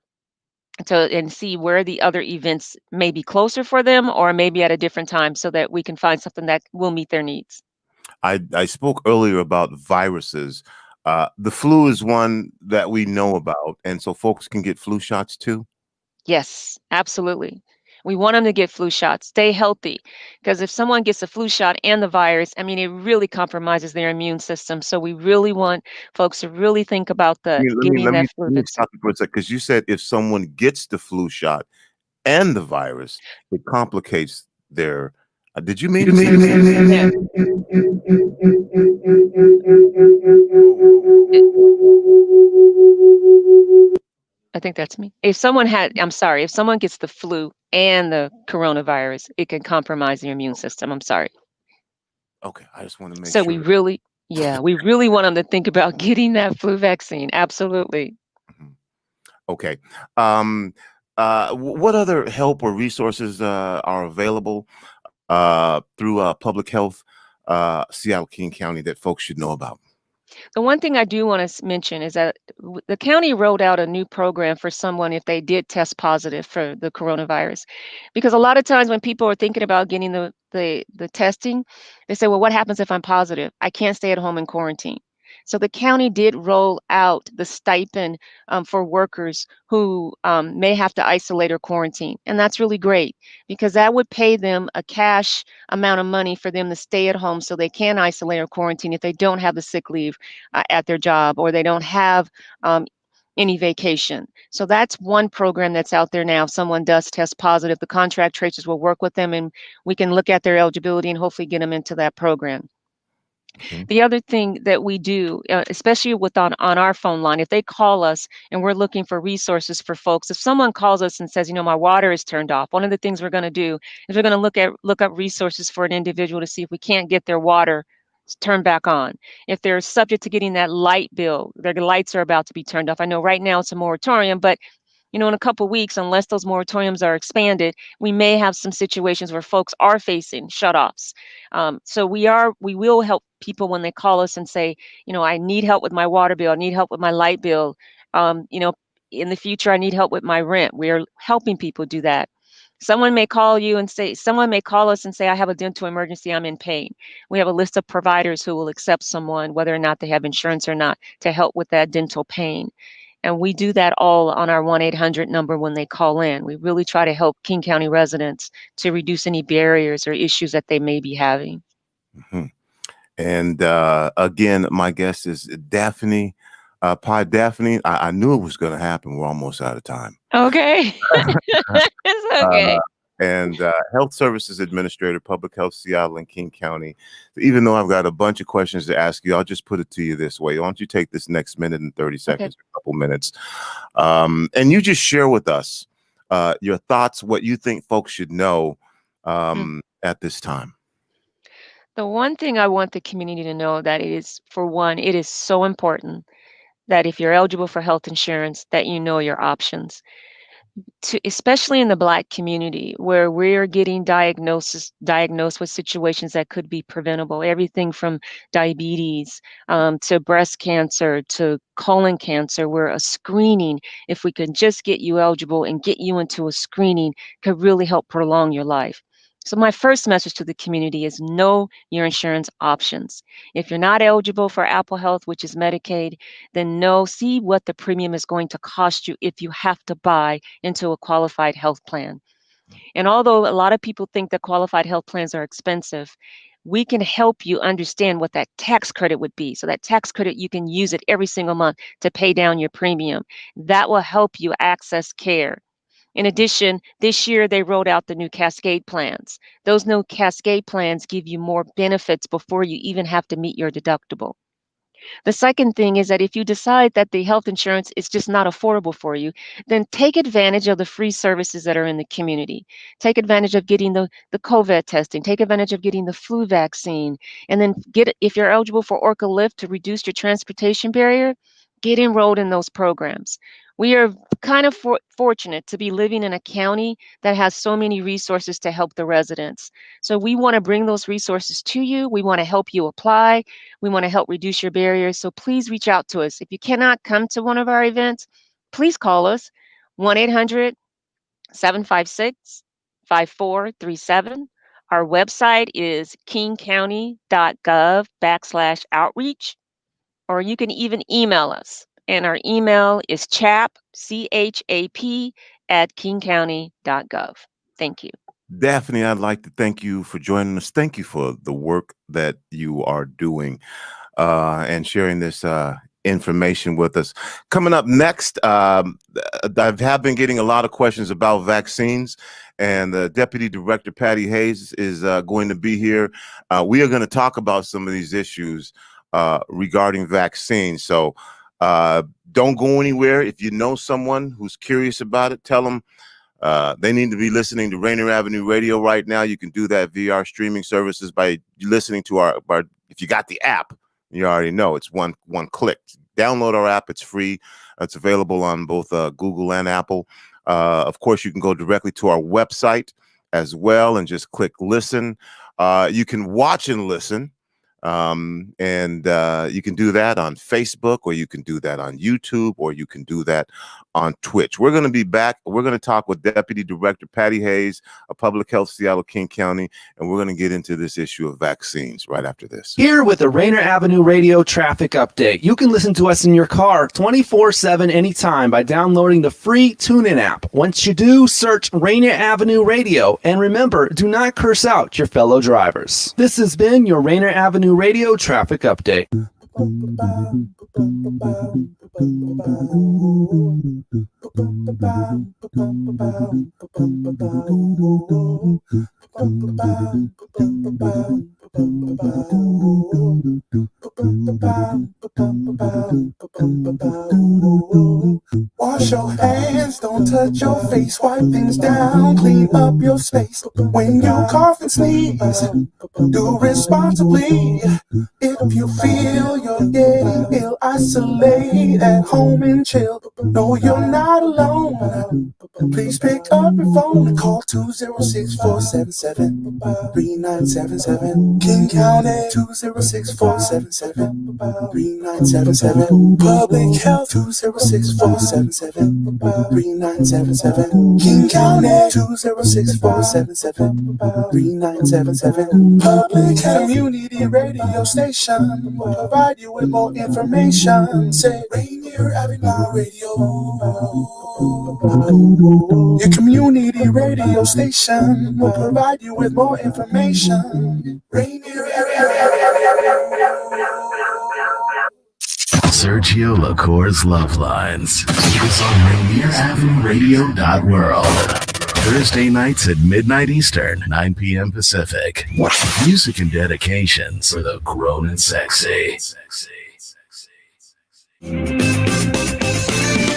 and see where the other events may be closer for them or maybe at a different time so that we can find something that will meet their needs. I spoke earlier about viruses. The flu is one that we know about, and so folks can get flu shots too. Yes, absolutely. We want them to get flu shots, stay healthy, because if someone gets a flu shot and the virus, I mean, it really compromises their immune system. So we really want folks to really think about getting that flu Let me vaccine. stop you for a second because you said if someone gets the flu shot and the virus, it complicates their. Did you mean to say? Yeah. I think that's me. I'm sorry, if someone gets the flu and the coronavirus, it can compromise your immune system. I'm sorry. Okay, I just want to make So sure. we really want them to think about getting that flu vaccine. Absolutely. Okay. What other help or resources are available through public health, Seattle King County that folks should know about? The one thing I do want to mention is that the county rolled out a new program for someone if they did test positive for the coronavirus. Because a lot of times when people are thinking about getting the testing, they say, well, what happens if I'm positive? I can't stay at home in quarantine. So the county did roll out the stipend for workers who may have to isolate or quarantine. And that's really great because that would pay them a cash amount of money for them to stay at home so they can isolate or quarantine if they don't have the sick leave at their job or they don't have any vacation. So that's one program that's out there now. If someone does test positive, the contract tracers will work with them and we can look at their eligibility and hopefully get them into that program. The other thing that we do, especially on our phone line, if they call us and we're looking for resources for folks, if someone calls us and says, my water is turned off, one of the things we're going to do is we're going to look up resources for an individual to see if we can't get their water turned back on. If they're subject to getting that light bill, their lights are about to be turned off. I know right now it's a moratorium, but in a couple of weeks, unless those moratoriums are expanded, we may have some situations where folks are facing shutoffs. So we will help people when they call us and say, I need help with my water bill, I need help with my light bill. In the future, I need help with my rent. We're helping people do that. Someone may call us and say, I have a dental emergency, I'm in pain. We have a list of providers who will accept someone, whether or not they have insurance or not, to help with that dental pain. And we do that all on our 1-800 number when they call in. We really try to help King County residents to reduce any barriers or issues that they may be having. Mm-hmm. And again, my guest is Daphne. Daphne, I knew it was going to happen. We're almost out of time. Okay. It's okay. And Health Services Administrator, Public Health Seattle and King County. Even though I've got a bunch of questions to ask you, I'll just put it to you this way. Why don't you take this next minute and 30 seconds, a couple minutes, and you just share with us your thoughts, what you think folks should know at this time. The one thing I want the community to know that is, for one, it is so important that if you're eligible for health insurance, that you know your options. Especially in the Black community where we're getting diagnosed with situations that could be preventable, everything from diabetes to breast cancer to colon cancer, where a screening, if we can just get you eligible and get you into a screening, could really help prolong your life. So my first message to the community is know your insurance options. If you're not eligible for Apple Health, which is Medicaid, then see what the premium is going to cost you if you have to buy into a qualified health plan. And although a lot of people think that qualified health plans are expensive, we can help you understand what that tax credit would be. So that tax credit, you can use it every single month to pay down your premium. That will help you access care. In addition, this year they rolled out the new Cascade plans. Those new Cascade plans give you more benefits before you even have to meet your deductible. The second thing is that if you decide that the health insurance is just not affordable for you, then take advantage of the free services that are in the community. Take advantage of getting the COVID testing, take advantage of getting the flu vaccine, and then if you're eligible for Orca Lift to reduce your transportation barrier, get enrolled in those programs. We are kind of fortunate to be living in a county that has so many resources to help the residents. So we want to bring those resources to you. We want to help you apply. We want to help reduce your barriers. So please reach out to us. If you cannot come to one of our events, please call us 1-800-756-5437. Our website is kingcounty.gov/outreach, or you can even email us. And our email is chap, CHAP, @kingcounty.gov. Thank you. Daphne, I'd like to thank you for joining us. Thank you for the work that you are doing and sharing this information with us. Coming up next, I have been getting a lot of questions about vaccines, and the Deputy Director, Patty Hayes, is going to be here. We are going to talk about some of these issues regarding vaccines. So don't go anywhere. If you know someone who's curious about it, tell them they need to be listening to Rainier Avenue Radio right now. You can do that via our streaming services by listening to our if you got the app, you already know it's one click. Download our app. It's free. It's available on both Google and Apple. Of course, you can go directly to our website as well and just click listen. You can watch and listen. And you can do that on Facebook, or you can do that on YouTube, or you can do that on Twitch. We're going to be back. We're going to talk with Deputy Director Patty Hayes of Public Health, Seattle, King County, and we're going to get into this issue of vaccines right after this. Here with the Rainier Avenue Radio traffic update. You can listen to us in your car 24/7 anytime by downloading the free TuneIn app. Once you do, search Rainier Avenue Radio, and remember, do not curse out your fellow drivers. This has been your Rainier Avenue Radio traffic update. Wash your hands, don't touch your face, wipe things down, clean up your space. When you cough and sneeze, do responsibly. If you feel you're getting ill, isolate at home and chill. No, you're not alone. Please pick up your phone and call 206-477-3977. King County 206-477-3977. Public Health 206-477-3977. King County 206-477-3977. Public Health Community Radio Station will provide you with more information. Say Rainier Avenue Radio. Your community radio station will provide you with more information. Rainier Sergio LaCour's Love Lines is on Rainieravenueradio.world. Thursday nights at midnight Eastern, 9 p.m. Pacific. Music and dedications for the grown and sexy.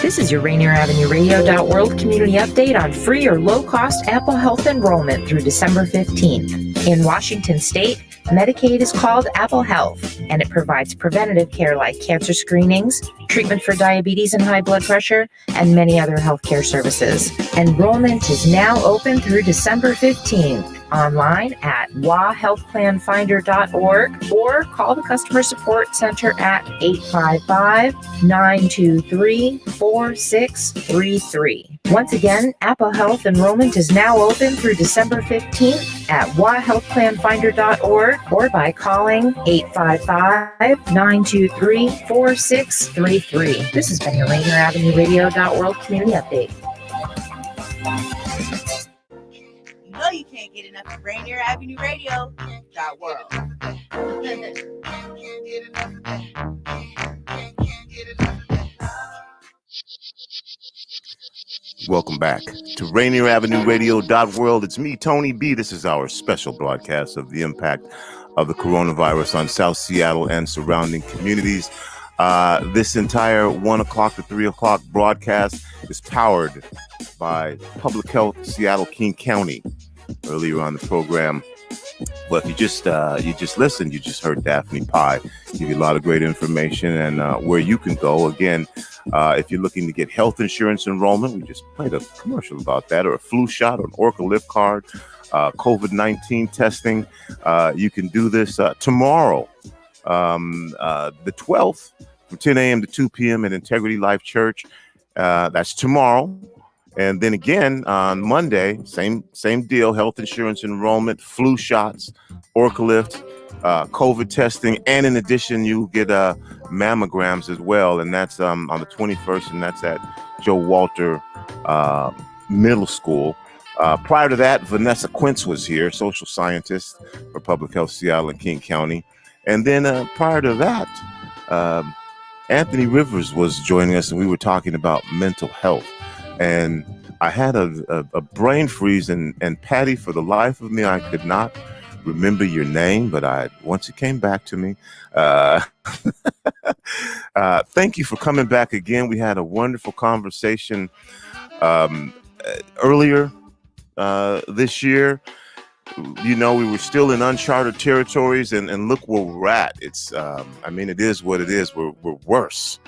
This is your Rainieravenueradio.world community update on free or low-cost Apple Health enrollment through December 15th. In Washington State, Medicaid is called Apple Health, and it provides preventative care like cancer screenings, treatment for diabetes and high blood pressure, and many other healthcare services. Enrollment is now open through December 15th. Online at wahealthplanfinder.org or call the customer support center at 855-923-4633. Once again, Apple Health enrollment is now open through December 15th at wahealthplanfinder.org or by calling 855-923-4633. This has been your Rainieravenueradio.world community update. You know you can't get enough of Rainieravenueradio.world. Welcome back to Rainieravenueradio.world. It's me, Tony B. This is our special broadcast of the impact of the coronavirus on South Seattle and surrounding communities. This entire 1 o'clock to 3 o'clock broadcast is powered by Public Health Seattle King County. Earlier on the program, well, if you just listened, you just heard Daphne Pye give you a lot of great information and where you can go. Again, if you're looking to get health insurance enrollment, we just played a commercial about that, or a flu shot, or an Orca lift card, COVID-19 testing. You can do this tomorrow, the 12th, from 10 a.m. to 2 p.m. at Integrity Life Church. That's tomorrow. And then again on Monday, same deal, health insurance enrollment, flu shots, Orca lift, COVID testing, and in addition, you get mammograms as well. And that's on the 21st, and that's at Joe Walter Middle School. Prior to that, Vanessa Quince was here, social scientist for Public Health Seattle and King County. And then prior to that, Anthony Rivers was joining us, and we were talking about mental health. And I had a brain freeze, and Patty, for the life of me, I could not remember your name, but once it came back to me. Thank you for coming back again. We had a wonderful conversation earlier this year. You know, we were still in uncharted territories, and look where we're at. It's, it is what it is. We're worse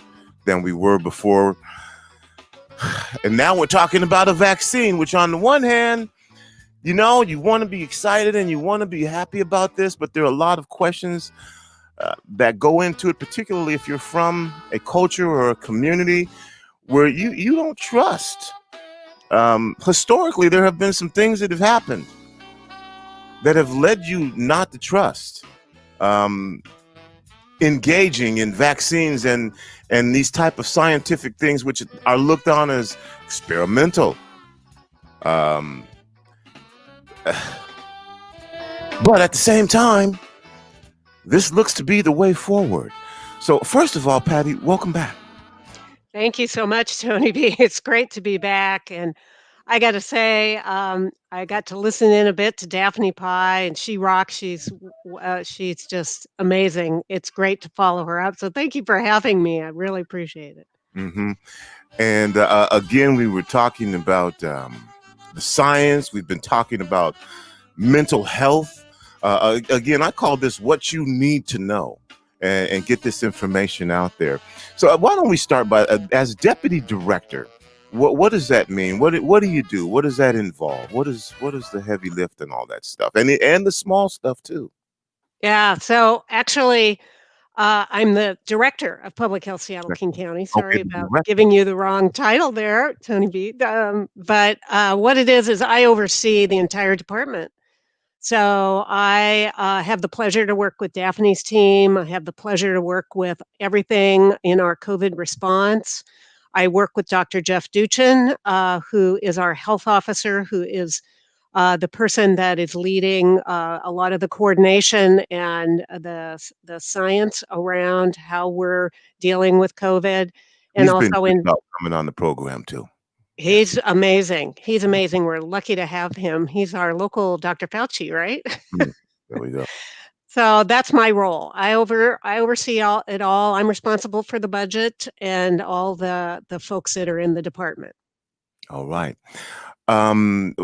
than we were before. And now we're talking about a vaccine, which on the one hand, you know, you want to be excited and you want to be happy about this, but there are a lot of questions that go into it, particularly if you're from a culture or a community where you don't trust. Historically, there have been some things that have happened that have led you not to trust engaging in vaccines and these type of scientific things, which are looked on as experimental. But at the same time, this looks to be the way forward. So first of all, Patty, welcome back. Thank you so much, Tony B. It's great to be back. And I got to say, I got to listen in a bit to Daphne Pye, and she rocks. She's just amazing. It's great to follow her up. So thank you for having me. I really appreciate it. Mm-hmm. And again, we were talking about the science. We've been talking about mental health. Again, I call this what you need to know and get this information out there. So why don't we start by, as deputy director, what does that mean? What do you do? What does that involve? What is the heavy lift and all that stuff, and the small stuff too? Yeah. So actually, I'm the director of Public Health Seattle King County. Sorry about giving you the wrong title there, Tony B. But what it is I oversee the entire department. So I have the pleasure to work with Daphne's team. I have the pleasure to work with everything in our COVID response. I work with Dr. Jeff Duchin, who is our health officer, who is the person that is leading a lot of the coordination and the science around how we're dealing with COVID. And He's also been coming on the program too. He's amazing. He's amazing. We're lucky to have him. He's our local Dr. Fauci, right? There we go. So that's my role. I oversee it all. I'm responsible for the budget and all the folks that are in the department. All right. And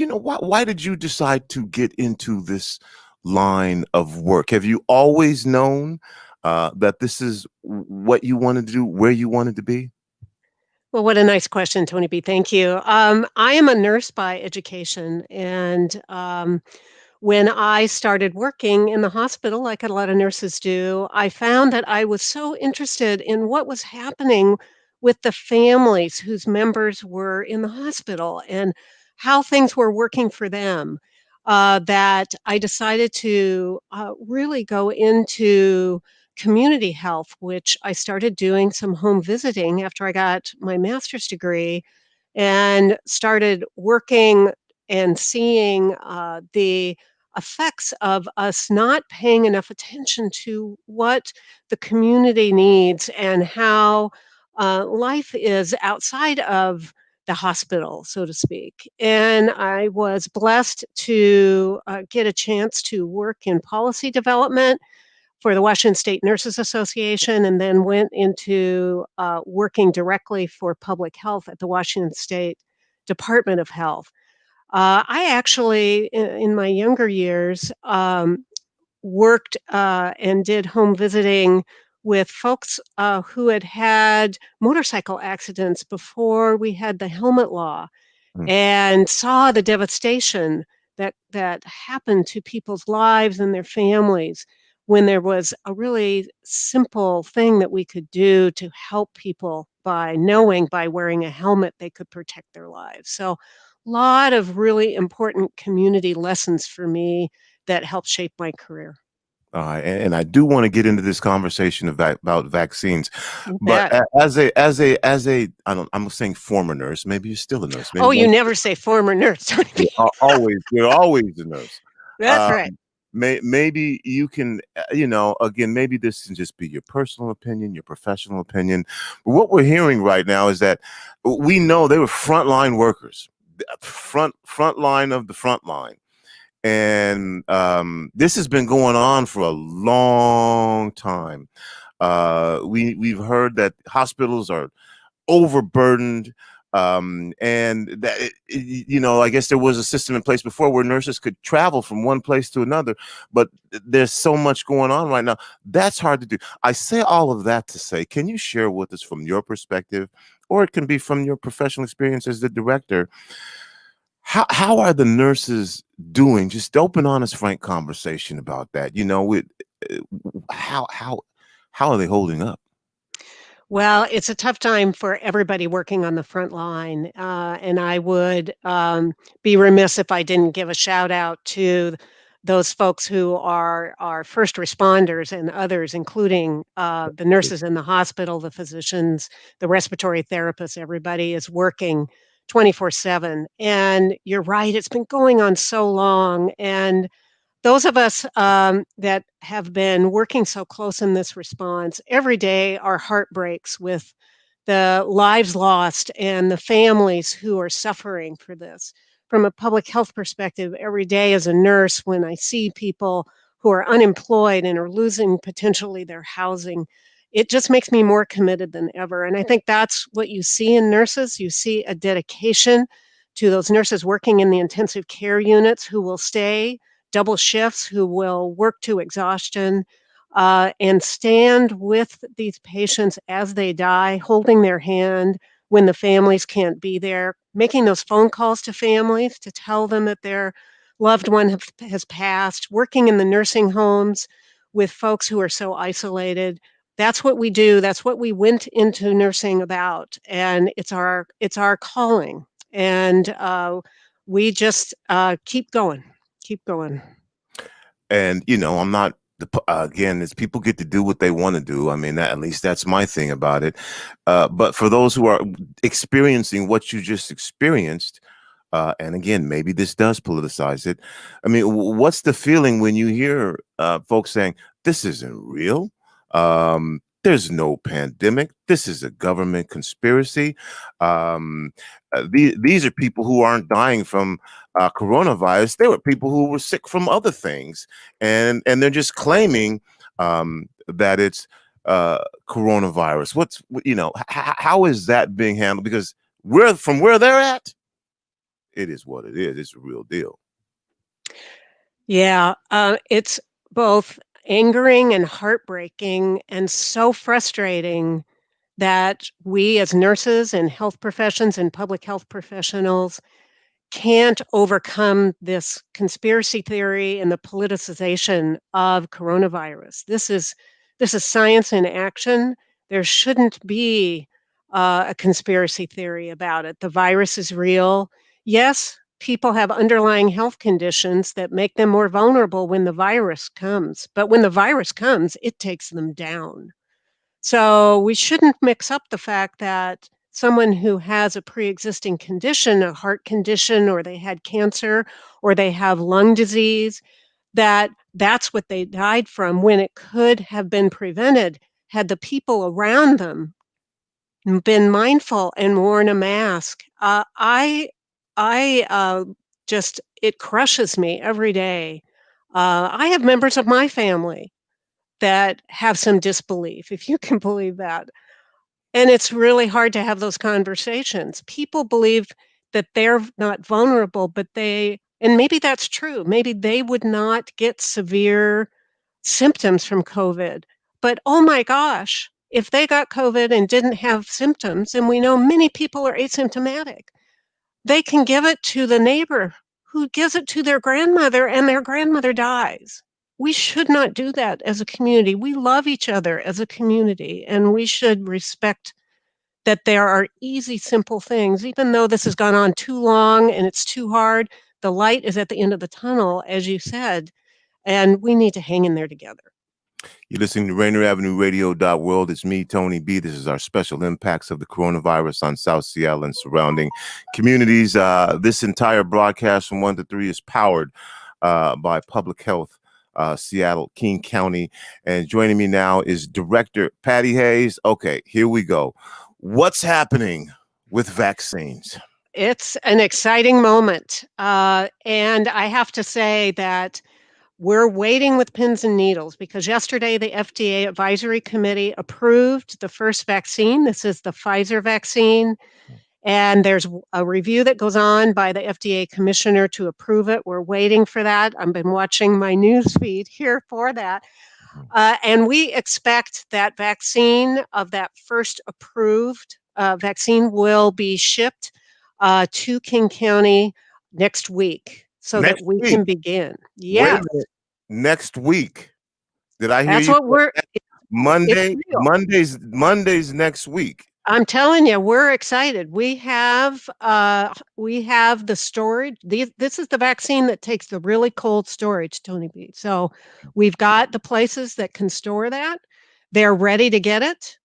you know, why did you decide to get into this line of work? Have you always known that this is what you wanted to do, where you wanted to be? Well, what a nice question, Tony B. Thank you. I am a nurse by education, and when I started working in the hospital, like a lot of nurses do, I found that I was so interested in what was happening with the families whose members were in the hospital and how things were working for them, that I decided to really go into community health, which I started doing some home visiting after I got my master's degree and started working and seeing the effects of us not paying enough attention to what the community needs and how life is outside of the hospital, so to speak. And I was blessed to get a chance to work in policy development for the Washington State Nurses Association, and then went into working directly for public health at the Washington State Department of Health. I actually, in my younger years, worked and did home visiting with folks who had had motorcycle accidents before we had the helmet law, and saw the devastation that happened to people's lives and their families when there was a really simple thing that we could do to help people by knowing by wearing a helmet they could protect their lives. So a lot of really important community lessons for me that helped shape my career. And I do want to get into this conversation about vaccines, You but bet. I'm saying former nurse. Maybe you're still a nurse. Oh, Maybe you never say former nurse. you're always a nurse. That's right. Maybe you can, again, maybe this can just be your personal opinion, your professional opinion. But what we're hearing right now is that we know they were frontline workers, front line of the front line. And this has been going on for a long time. We've heard that hospitals are overburdened, and that I guess there was a system in place before where nurses could travel from one place to another, but there's so much going on right now that's hard to do. I say all of that to say, can you share with us from your perspective, or it can be from your professional experience as the director? How are the nurses doing? Just open, honest, frank conversation about that. How are they holding up? Well, it's a tough time for everybody working on the front line, and I would be remiss if I didn't give a shout out to those folks who are first responders and others, including the nurses in the hospital, the physicians, the respiratory therapists. Everybody is working 24/7, and you're right, it's been going on so long, and those of us that have been working so close in this response, every day our heart breaks with the lives lost and the families who are suffering for this. From a public health perspective, every day as a nurse, when I see people who are unemployed and are losing potentially their housing, it just makes me more committed than ever. And I think that's what you see in nurses. You see a dedication to those nurses working in the intensive care units who will stay double shifts, who will work to exhaustion, and stand with these patients as they die, holding their hand when the families can't be there, making those phone calls to families to tell them that their loved one has passed, working in the nursing homes with folks who are so isolated. That's what we do. That's what we went into nursing about, and it's our calling. And we just keep going. Keep going. And I'm not again, as people get to do what they want to do. I mean, at least that's my thing about it. But for those who are experiencing what you just experienced, and again, maybe this does politicize it. I mean, what's the feeling when you hear folks saying this isn't real? There's no pandemic. This is a government conspiracy. These are people who aren't dying from coronavirus. They were people who were sick from other things, and they're just claiming that it's coronavirus. How is that being handled? Because from where they're at, it is what it is. It's a real deal. Yeah, it's both angering and heartbreaking and so frustrating that we as nurses and health professions and public health professionals can't overcome this conspiracy theory and the politicization of coronavirus. This is science in action. There shouldn't be a conspiracy theory about it. The virus is real. Yes, people have underlying health conditions that make them more vulnerable when the virus comes. But when the virus comes, it takes them down. So we shouldn't mix up the fact that someone who has a pre-existing condition, a heart condition, or they had cancer, or they have lung disease, that's what they died from, when it could have been prevented had the people around them been mindful and worn a mask. I just, it crushes me every day. I have members of my family that have some disbelief, if you can believe that. And it's really hard to have those conversations. People believe that they're not vulnerable, but and maybe that's true. Maybe they would not get severe symptoms from COVID. But oh my gosh, if they got COVID and didn't have symptoms, and we know many people are asymptomatic, they can give it to the neighbor who gives it to their grandmother, and their grandmother dies. We should not do that as a community. We love each other as a community, and we should respect that there are easy, simple things. Even though this has gone on too long and it's too hard, the light is at the end of the tunnel, as you said, and we need to hang in there together. You're listening to Rainieravenueradio.world. It's me, Tony B. This is our special impacts of the coronavirus on South Seattle and surrounding communities. This entire broadcast from 1 to 3 is powered by Public Health Seattle, King County. And joining me now is Director Patty Hayes. Okay, here we go. What's happening with vaccines? It's an exciting moment. And I have to say that we're waiting with pins and needles because yesterday the FDA Advisory Committee approved the first vaccine. This is the Pfizer vaccine. And there's a review that goes on by the FDA commissioner to approve it. We're waiting for that. I've been watching my news feed here for that. And we expect that vaccine of that first approved vaccine will be shipped to King County next week so that we can begin. Yes. Wait a minute. Next week. Did I hear That's you? what we're Monday's next week. I'm telling you, we're excited. We have the storage. This is the vaccine that takes the really cold storage, Tony B. So we've got the places that can store that. They're ready to get it.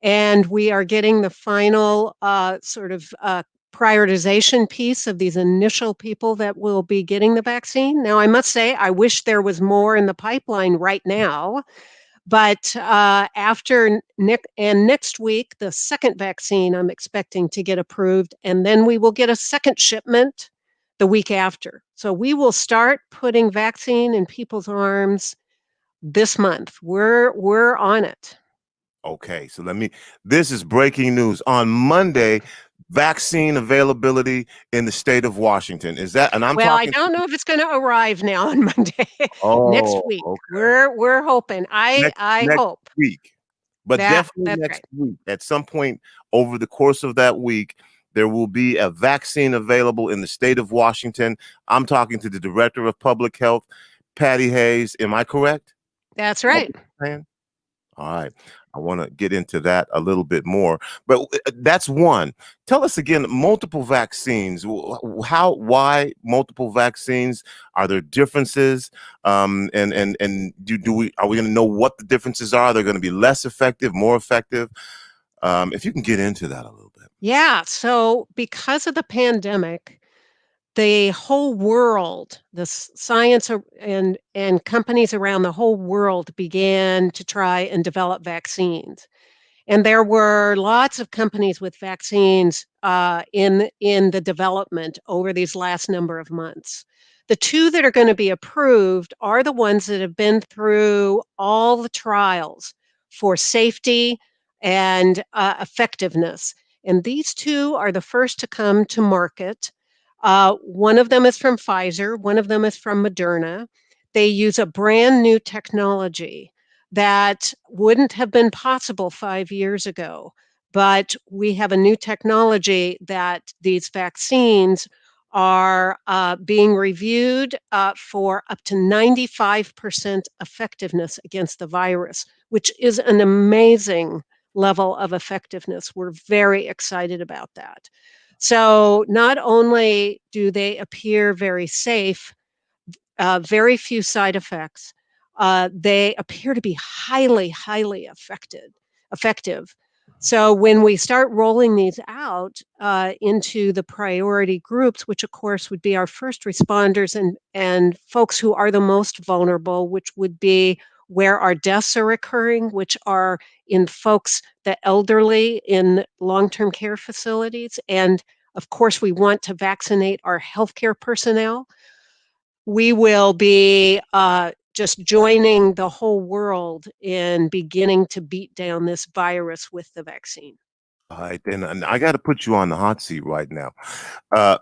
And we are getting the final prioritization piece of these initial people that will be getting the vaccine. Now, I must say, I wish there was more in the pipeline right now. But next week, the second vaccine I'm expecting to get approved, and then we will get a second shipment the week after. So we will start putting vaccine in people's arms this month. We're on it. Okay, so this is breaking news. On Monday, vaccine availability in the state of Washington. Is that, and I don't know if it's going to arrive now on Monday. Next week. Okay. We're hoping. I hope. Next week. But definitely next week. At some point over the course of that week, there will be a vaccine available in the state of Washington. I'm talking to the Director of Public Health, Patty Hayes. Am I correct? That's right. All right. I want to get into that a little bit more, but that's one. Tell us again, multiple vaccines, why multiple vaccines? Are there differences? And are we going to know what the differences are? They're going to be less effective, more effective? If you can get into that a little bit. Yeah. So because of the pandemic, the whole world, the science and companies around the whole world began to try and develop vaccines. And there were lots of companies with vaccines in the development over these last number of months. The two that are going to be approved are the ones that have been through all the trials for safety and effectiveness. And these two are the first to come to market. One of them is from Pfizer, one of them is from Moderna. They use a brand new technology that wouldn't have been possible 5 years ago. But we have a new technology that these vaccines are being reviewed for up to 95% effectiveness against the virus, which is an amazing level of effectiveness. We're very excited about that. So not only do they appear very safe, very few side effects, they appear to be highly, highly effective. So when we start rolling these out into the priority groups, which of course would be our first responders and folks who are the most vulnerable, which would be where our deaths are occurring, which are in folks, the elderly in long-term care facilities. And of course, we want to vaccinate our healthcare personnel. We will be just joining the whole world in beginning to beat down this virus with the vaccine. All right, and I got to put you on the hot seat right now,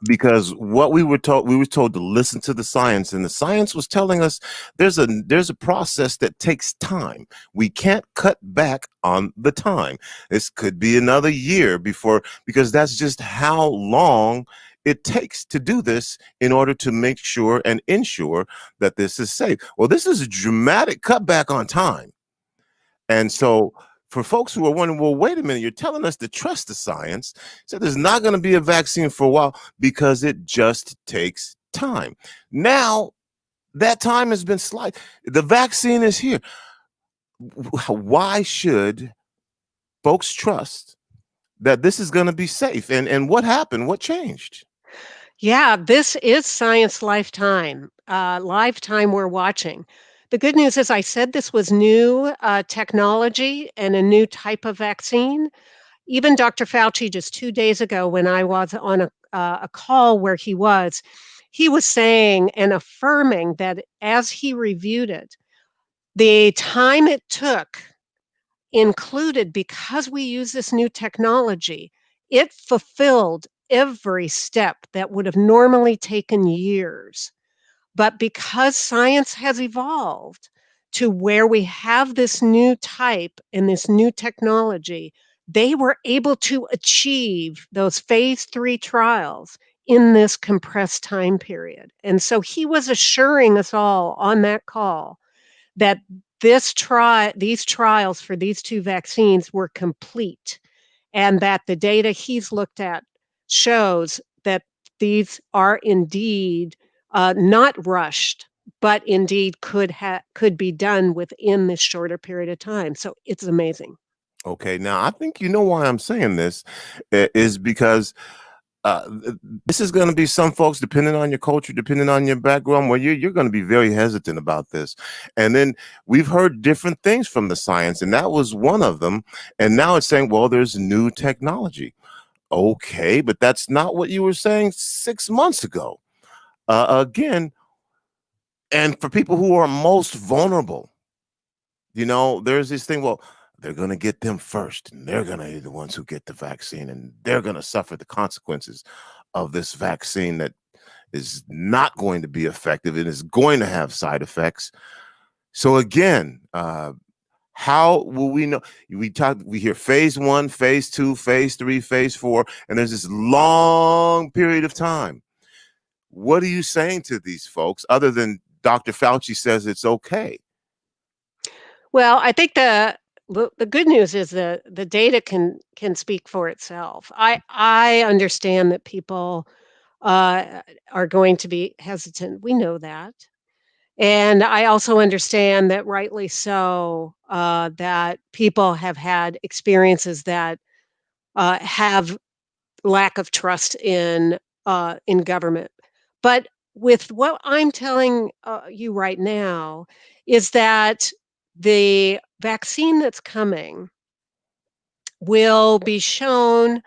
because what we were told to listen to the science, and the science was telling us there's a process that takes time. We can't cut back on the time. This could be another year because that's just how long it takes to do this in order to make sure and ensure that this is safe. Well, this is a dramatic cutback on time, and so. For folks who are wondering, well, wait a minute, you're telling us to trust the science. So there's not going to be a vaccine for a while because it just takes time. Now, that time has been slight. The vaccine is here. Why should folks trust that this is going to be safe? And what happened? What changed? Yeah, this is science lifetime. Lifetime we're watching. The good news is I said this was new technology and a new type of vaccine. Even Dr. Fauci just 2 days ago when I was on a call where he was saying and affirming that as he reviewed it, the time it took included, because we use this new technology, it fulfilled every step that would have normally taken years. But because science has evolved to where we have this new type and this new technology, they were able to achieve those phase 3 trials in this compressed time period. And so he was assuring us all on that call that these trials for these 2 vaccines were complete, and that the data he's looked at shows that these are indeed not rushed, but indeed could be done within this shorter period of time. So it's amazing. Okay, now I think you know why I'm saying this is because this is going to be some folks, depending on your culture, depending on your background, where you're going to be very hesitant about this. And then we've heard different things from the science, and that was one of them. And now it's saying, well, there's new technology. Okay, but that's not what you were saying 6 months ago. Again, and for people who are most vulnerable, there's this thing, well, they're going to get them first, and they're going to be the ones who get the vaccine, and they're going to suffer the consequences of this vaccine that is not going to be effective and is going to have side effects. So again, how will we know? We hear phase 1, phase 2, phase 3, phase 4, and there's this long period of time. What are you saying to these folks other than Dr. Fauci says it's okay? Well, I think the good news is the data can speak for itself. I understand that people are going to be hesitant. We know that. And I also understand that rightly so, that people have had experiences that have lack of trust in government. But with what I'm telling you right now is that the vaccine that's coming will be shown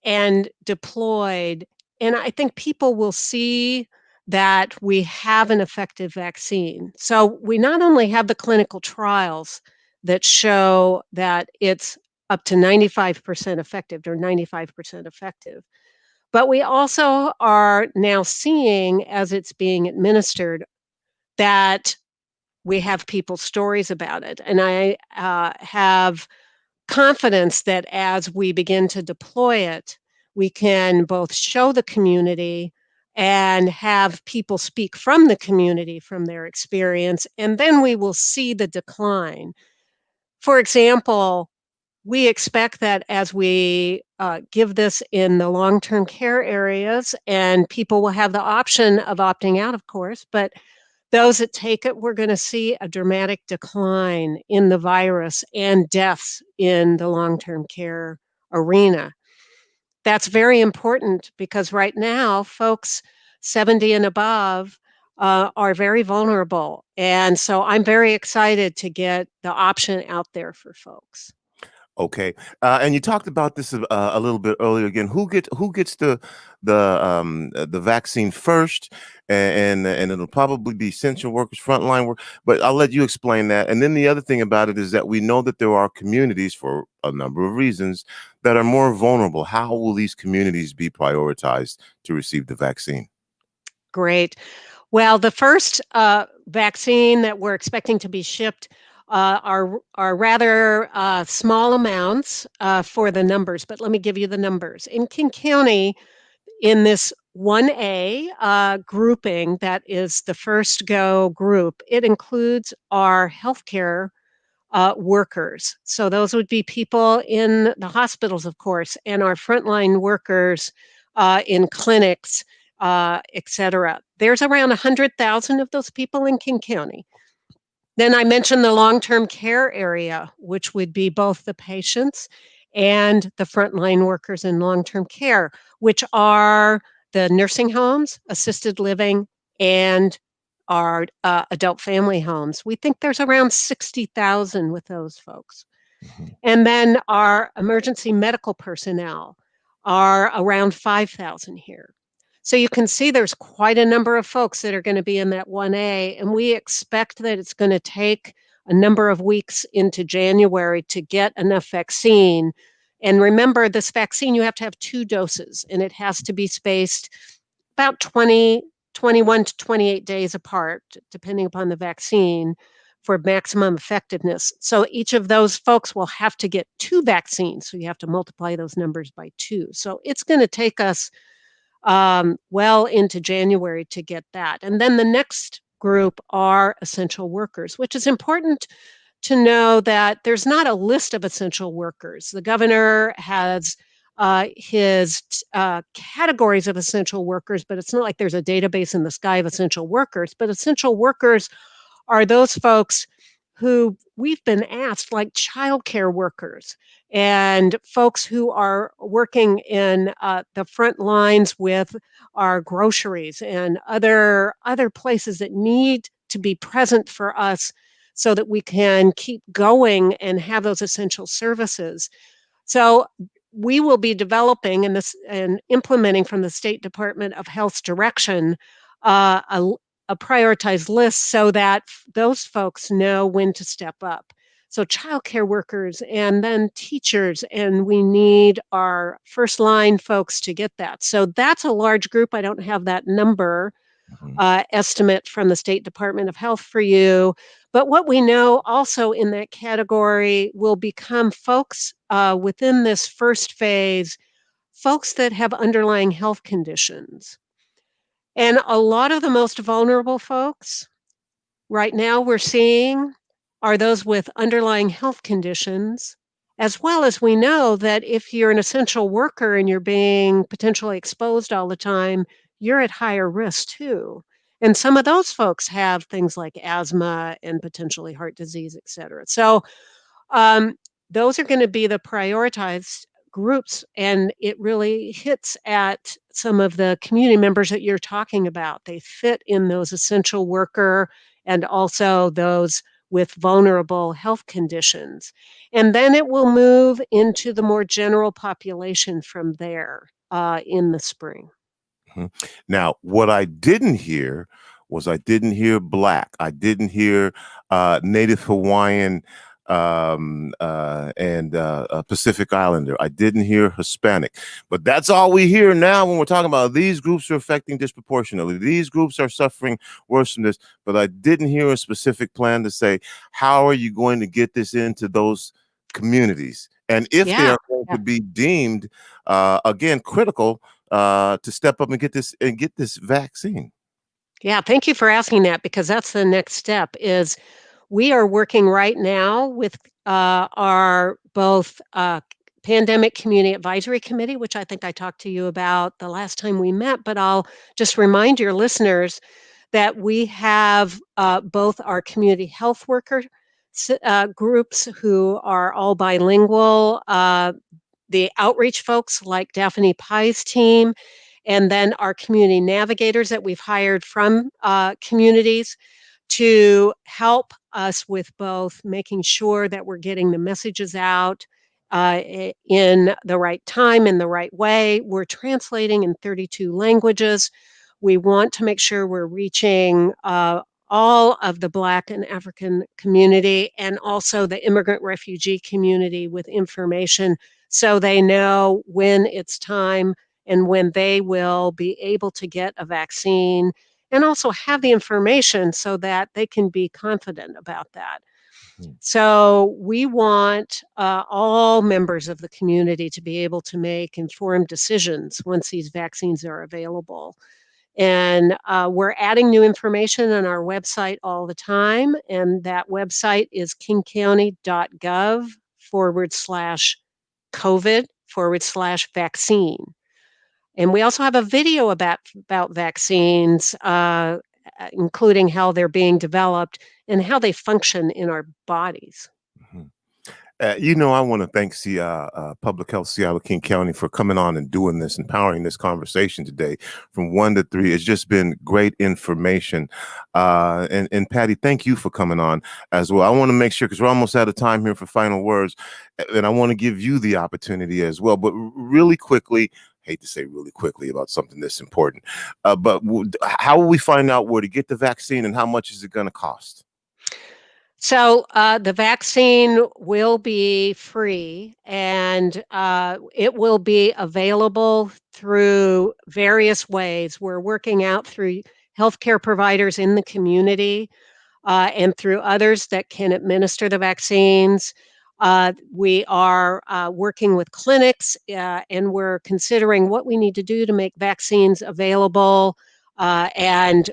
and deployed, and I think people will see that we have an effective vaccine. So we not only have the clinical trials that show that it's up to 95% effective or 95% effective, but we also are now seeing, as it's being administered, that we have people's stories about it. And I have confidence that as we begin to deploy it, we can both show the community and have people speak from the community, from their experience, and then we will see the decline. For example, we expect that as we give this in the long-term care areas, and people will have the option of opting out, of course, but those that take it, we're going to see a dramatic decline in the virus and deaths in the long-term care arena. That's very important because right now, folks 70 and above are very vulnerable. And so I'm very excited to get the option out there for folks. Okay, and you talked about this a little bit earlier. Again, who gets the vaccine first, and it'll probably be essential workers, frontline work. But I'll let you explain that. And then the other thing about it is that we know that there are communities, for a number of reasons, that are more vulnerable. How will these communities be prioritized to receive the vaccine? Great. Well, the first vaccine that we're expecting to be shipped are rather small amounts for the numbers, but let me give you the numbers. In King County, in this 1A grouping, that is the first go group, it includes our healthcare workers. So those would be people in the hospitals, of course, and our frontline workers in clinics, et cetera. There's around 100,000 of those people in King County. Then I mentioned the long-term care area, which would be both the patients and the frontline workers in long-term care, which are the nursing homes, assisted living, and our adult family homes. We think there's around 60,000 with those folks. And then our emergency medical personnel are around 5,000 here. So you can see there's quite a number of folks that are going to be in that 1A, and we expect that it's going to take a number of weeks into January to get enough vaccine. And remember, this vaccine, you have to have 2 doses, and it has to be spaced about 21 to 28 days apart, depending upon the vaccine, for maximum effectiveness. So each of those folks will have to get 2 vaccines. So you have to multiply those numbers by 2. So it's going to take us well into January to get that. And then the next group are essential workers, which is important to know that there's not a list of essential workers. The governor has his categories of essential workers, but it's not like there's a database in the sky of essential workers. But essential workers are those folks who we've been asked, like childcare workers and folks who are working in the front lines with our groceries and other places that need to be present for us so that we can keep going and have those essential services. So we will be developing and implementing from the State Department of Health's direction a prioritized list so that those folks know when to step up. So childcare workers and then teachers, and we need our first line folks to get that. So that's a large group. I don't have that number estimate from the State Department of Health for you. But what we know also in that category will become folks within this first phase, folks that have underlying health conditions. And a lot of the most vulnerable folks right now we're seeing are those with underlying health conditions, as well as we know that if you're an essential worker and you're being potentially exposed all the time, you're at higher risk too. And some of those folks have things like asthma and potentially heart disease, et cetera. So those are going to be the prioritized groups, and it really hits at some of the community members that you're talking about. They fit in those essential worker and also those with vulnerable health conditions. And then it will move into the more general population from there in the spring. Now, what I didn't hear was I didn't hear Black. I didn't hear Native Hawaiian and Pacific Islander. I didn't hear Hispanic. But that's all we hear now when we're talking about these groups are affecting disproportionately. These groups are suffering worse from this. But I didn't hear a specific plan to say, how are you going to get this into those communities? And if they are going to be deemed, again, critical, to step up and get this vaccine. Yeah, thank you for asking that, because that's the next step. Is we are working right now with our both Pandemic Community Advisory Committee, which I think I talked to you about the last time we met, but I'll just remind your listeners that we have both our community health worker groups who are all bilingual, the outreach folks like Daphne Pai's team, and then our community navigators that we've hired from communities to help us with both making sure that we're getting the messages out in the right time, in the right way. We're translating in 32 languages. We want to make sure we're reaching all of the Black and African community and also the immigrant refugee community with information so they know when it's time and when they will be able to get a vaccine, and also have the information so that they can be confident about that. So we want all members of the community to be able to make informed decisions once these vaccines are available. And we're adding new information on our website all the time. And that website is kingcounty.gov/COVID/vaccine. And we also have a video about vaccines, including how they're being developed and how they function in our bodies. I want to thank Public Health Seattle King County for coming on and doing this, empowering this conversation today from 1 to 3. It's just been great information. And Patty, thank you for coming on as well. I want to make sure, because we're almost out of time here for final words, and I want to give you the opportunity as well. But really quickly, hate to say really quickly about something this important, but how will we find out where to get the vaccine and how much is it going to cost? So the vaccine will be free, and it will be available through various ways. We're working out through healthcare providers in the community and through others that can administer the vaccines. We are working with clinics, and we're considering what we need to do to make vaccines available and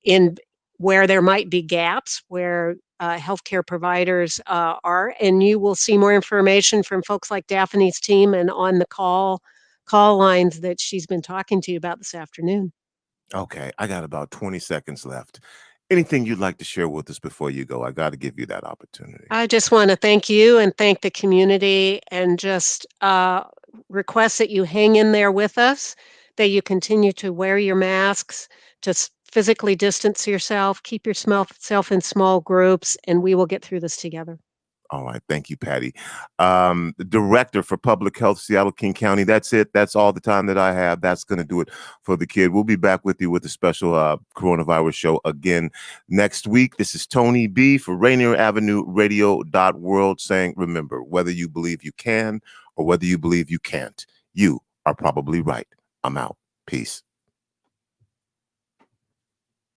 in where there might be gaps where healthcare providers are. And you will see more information from folks like Daphne's team and on the call lines that she's been talking to you about this afternoon. Okay, I got about 20 seconds left. Anything you'd like to share with us before you go? I got to give you that opportunity. I just want to thank you and thank the community, and just request that you hang in there with us, that you continue to wear your masks, to physically distance yourself, keep yourself in small groups, and we will get through this together. All right. Thank you, Patty. The Director for Public Health, Seattle King County. That's it. That's all the time that I have. That's going to do it for the kid. We'll be back with you with a special coronavirus show again next week. This is Tony B for Rainieravenueradio.world saying, remember, whether you believe you can or whether you believe you can't, you are probably right. I'm out. Peace.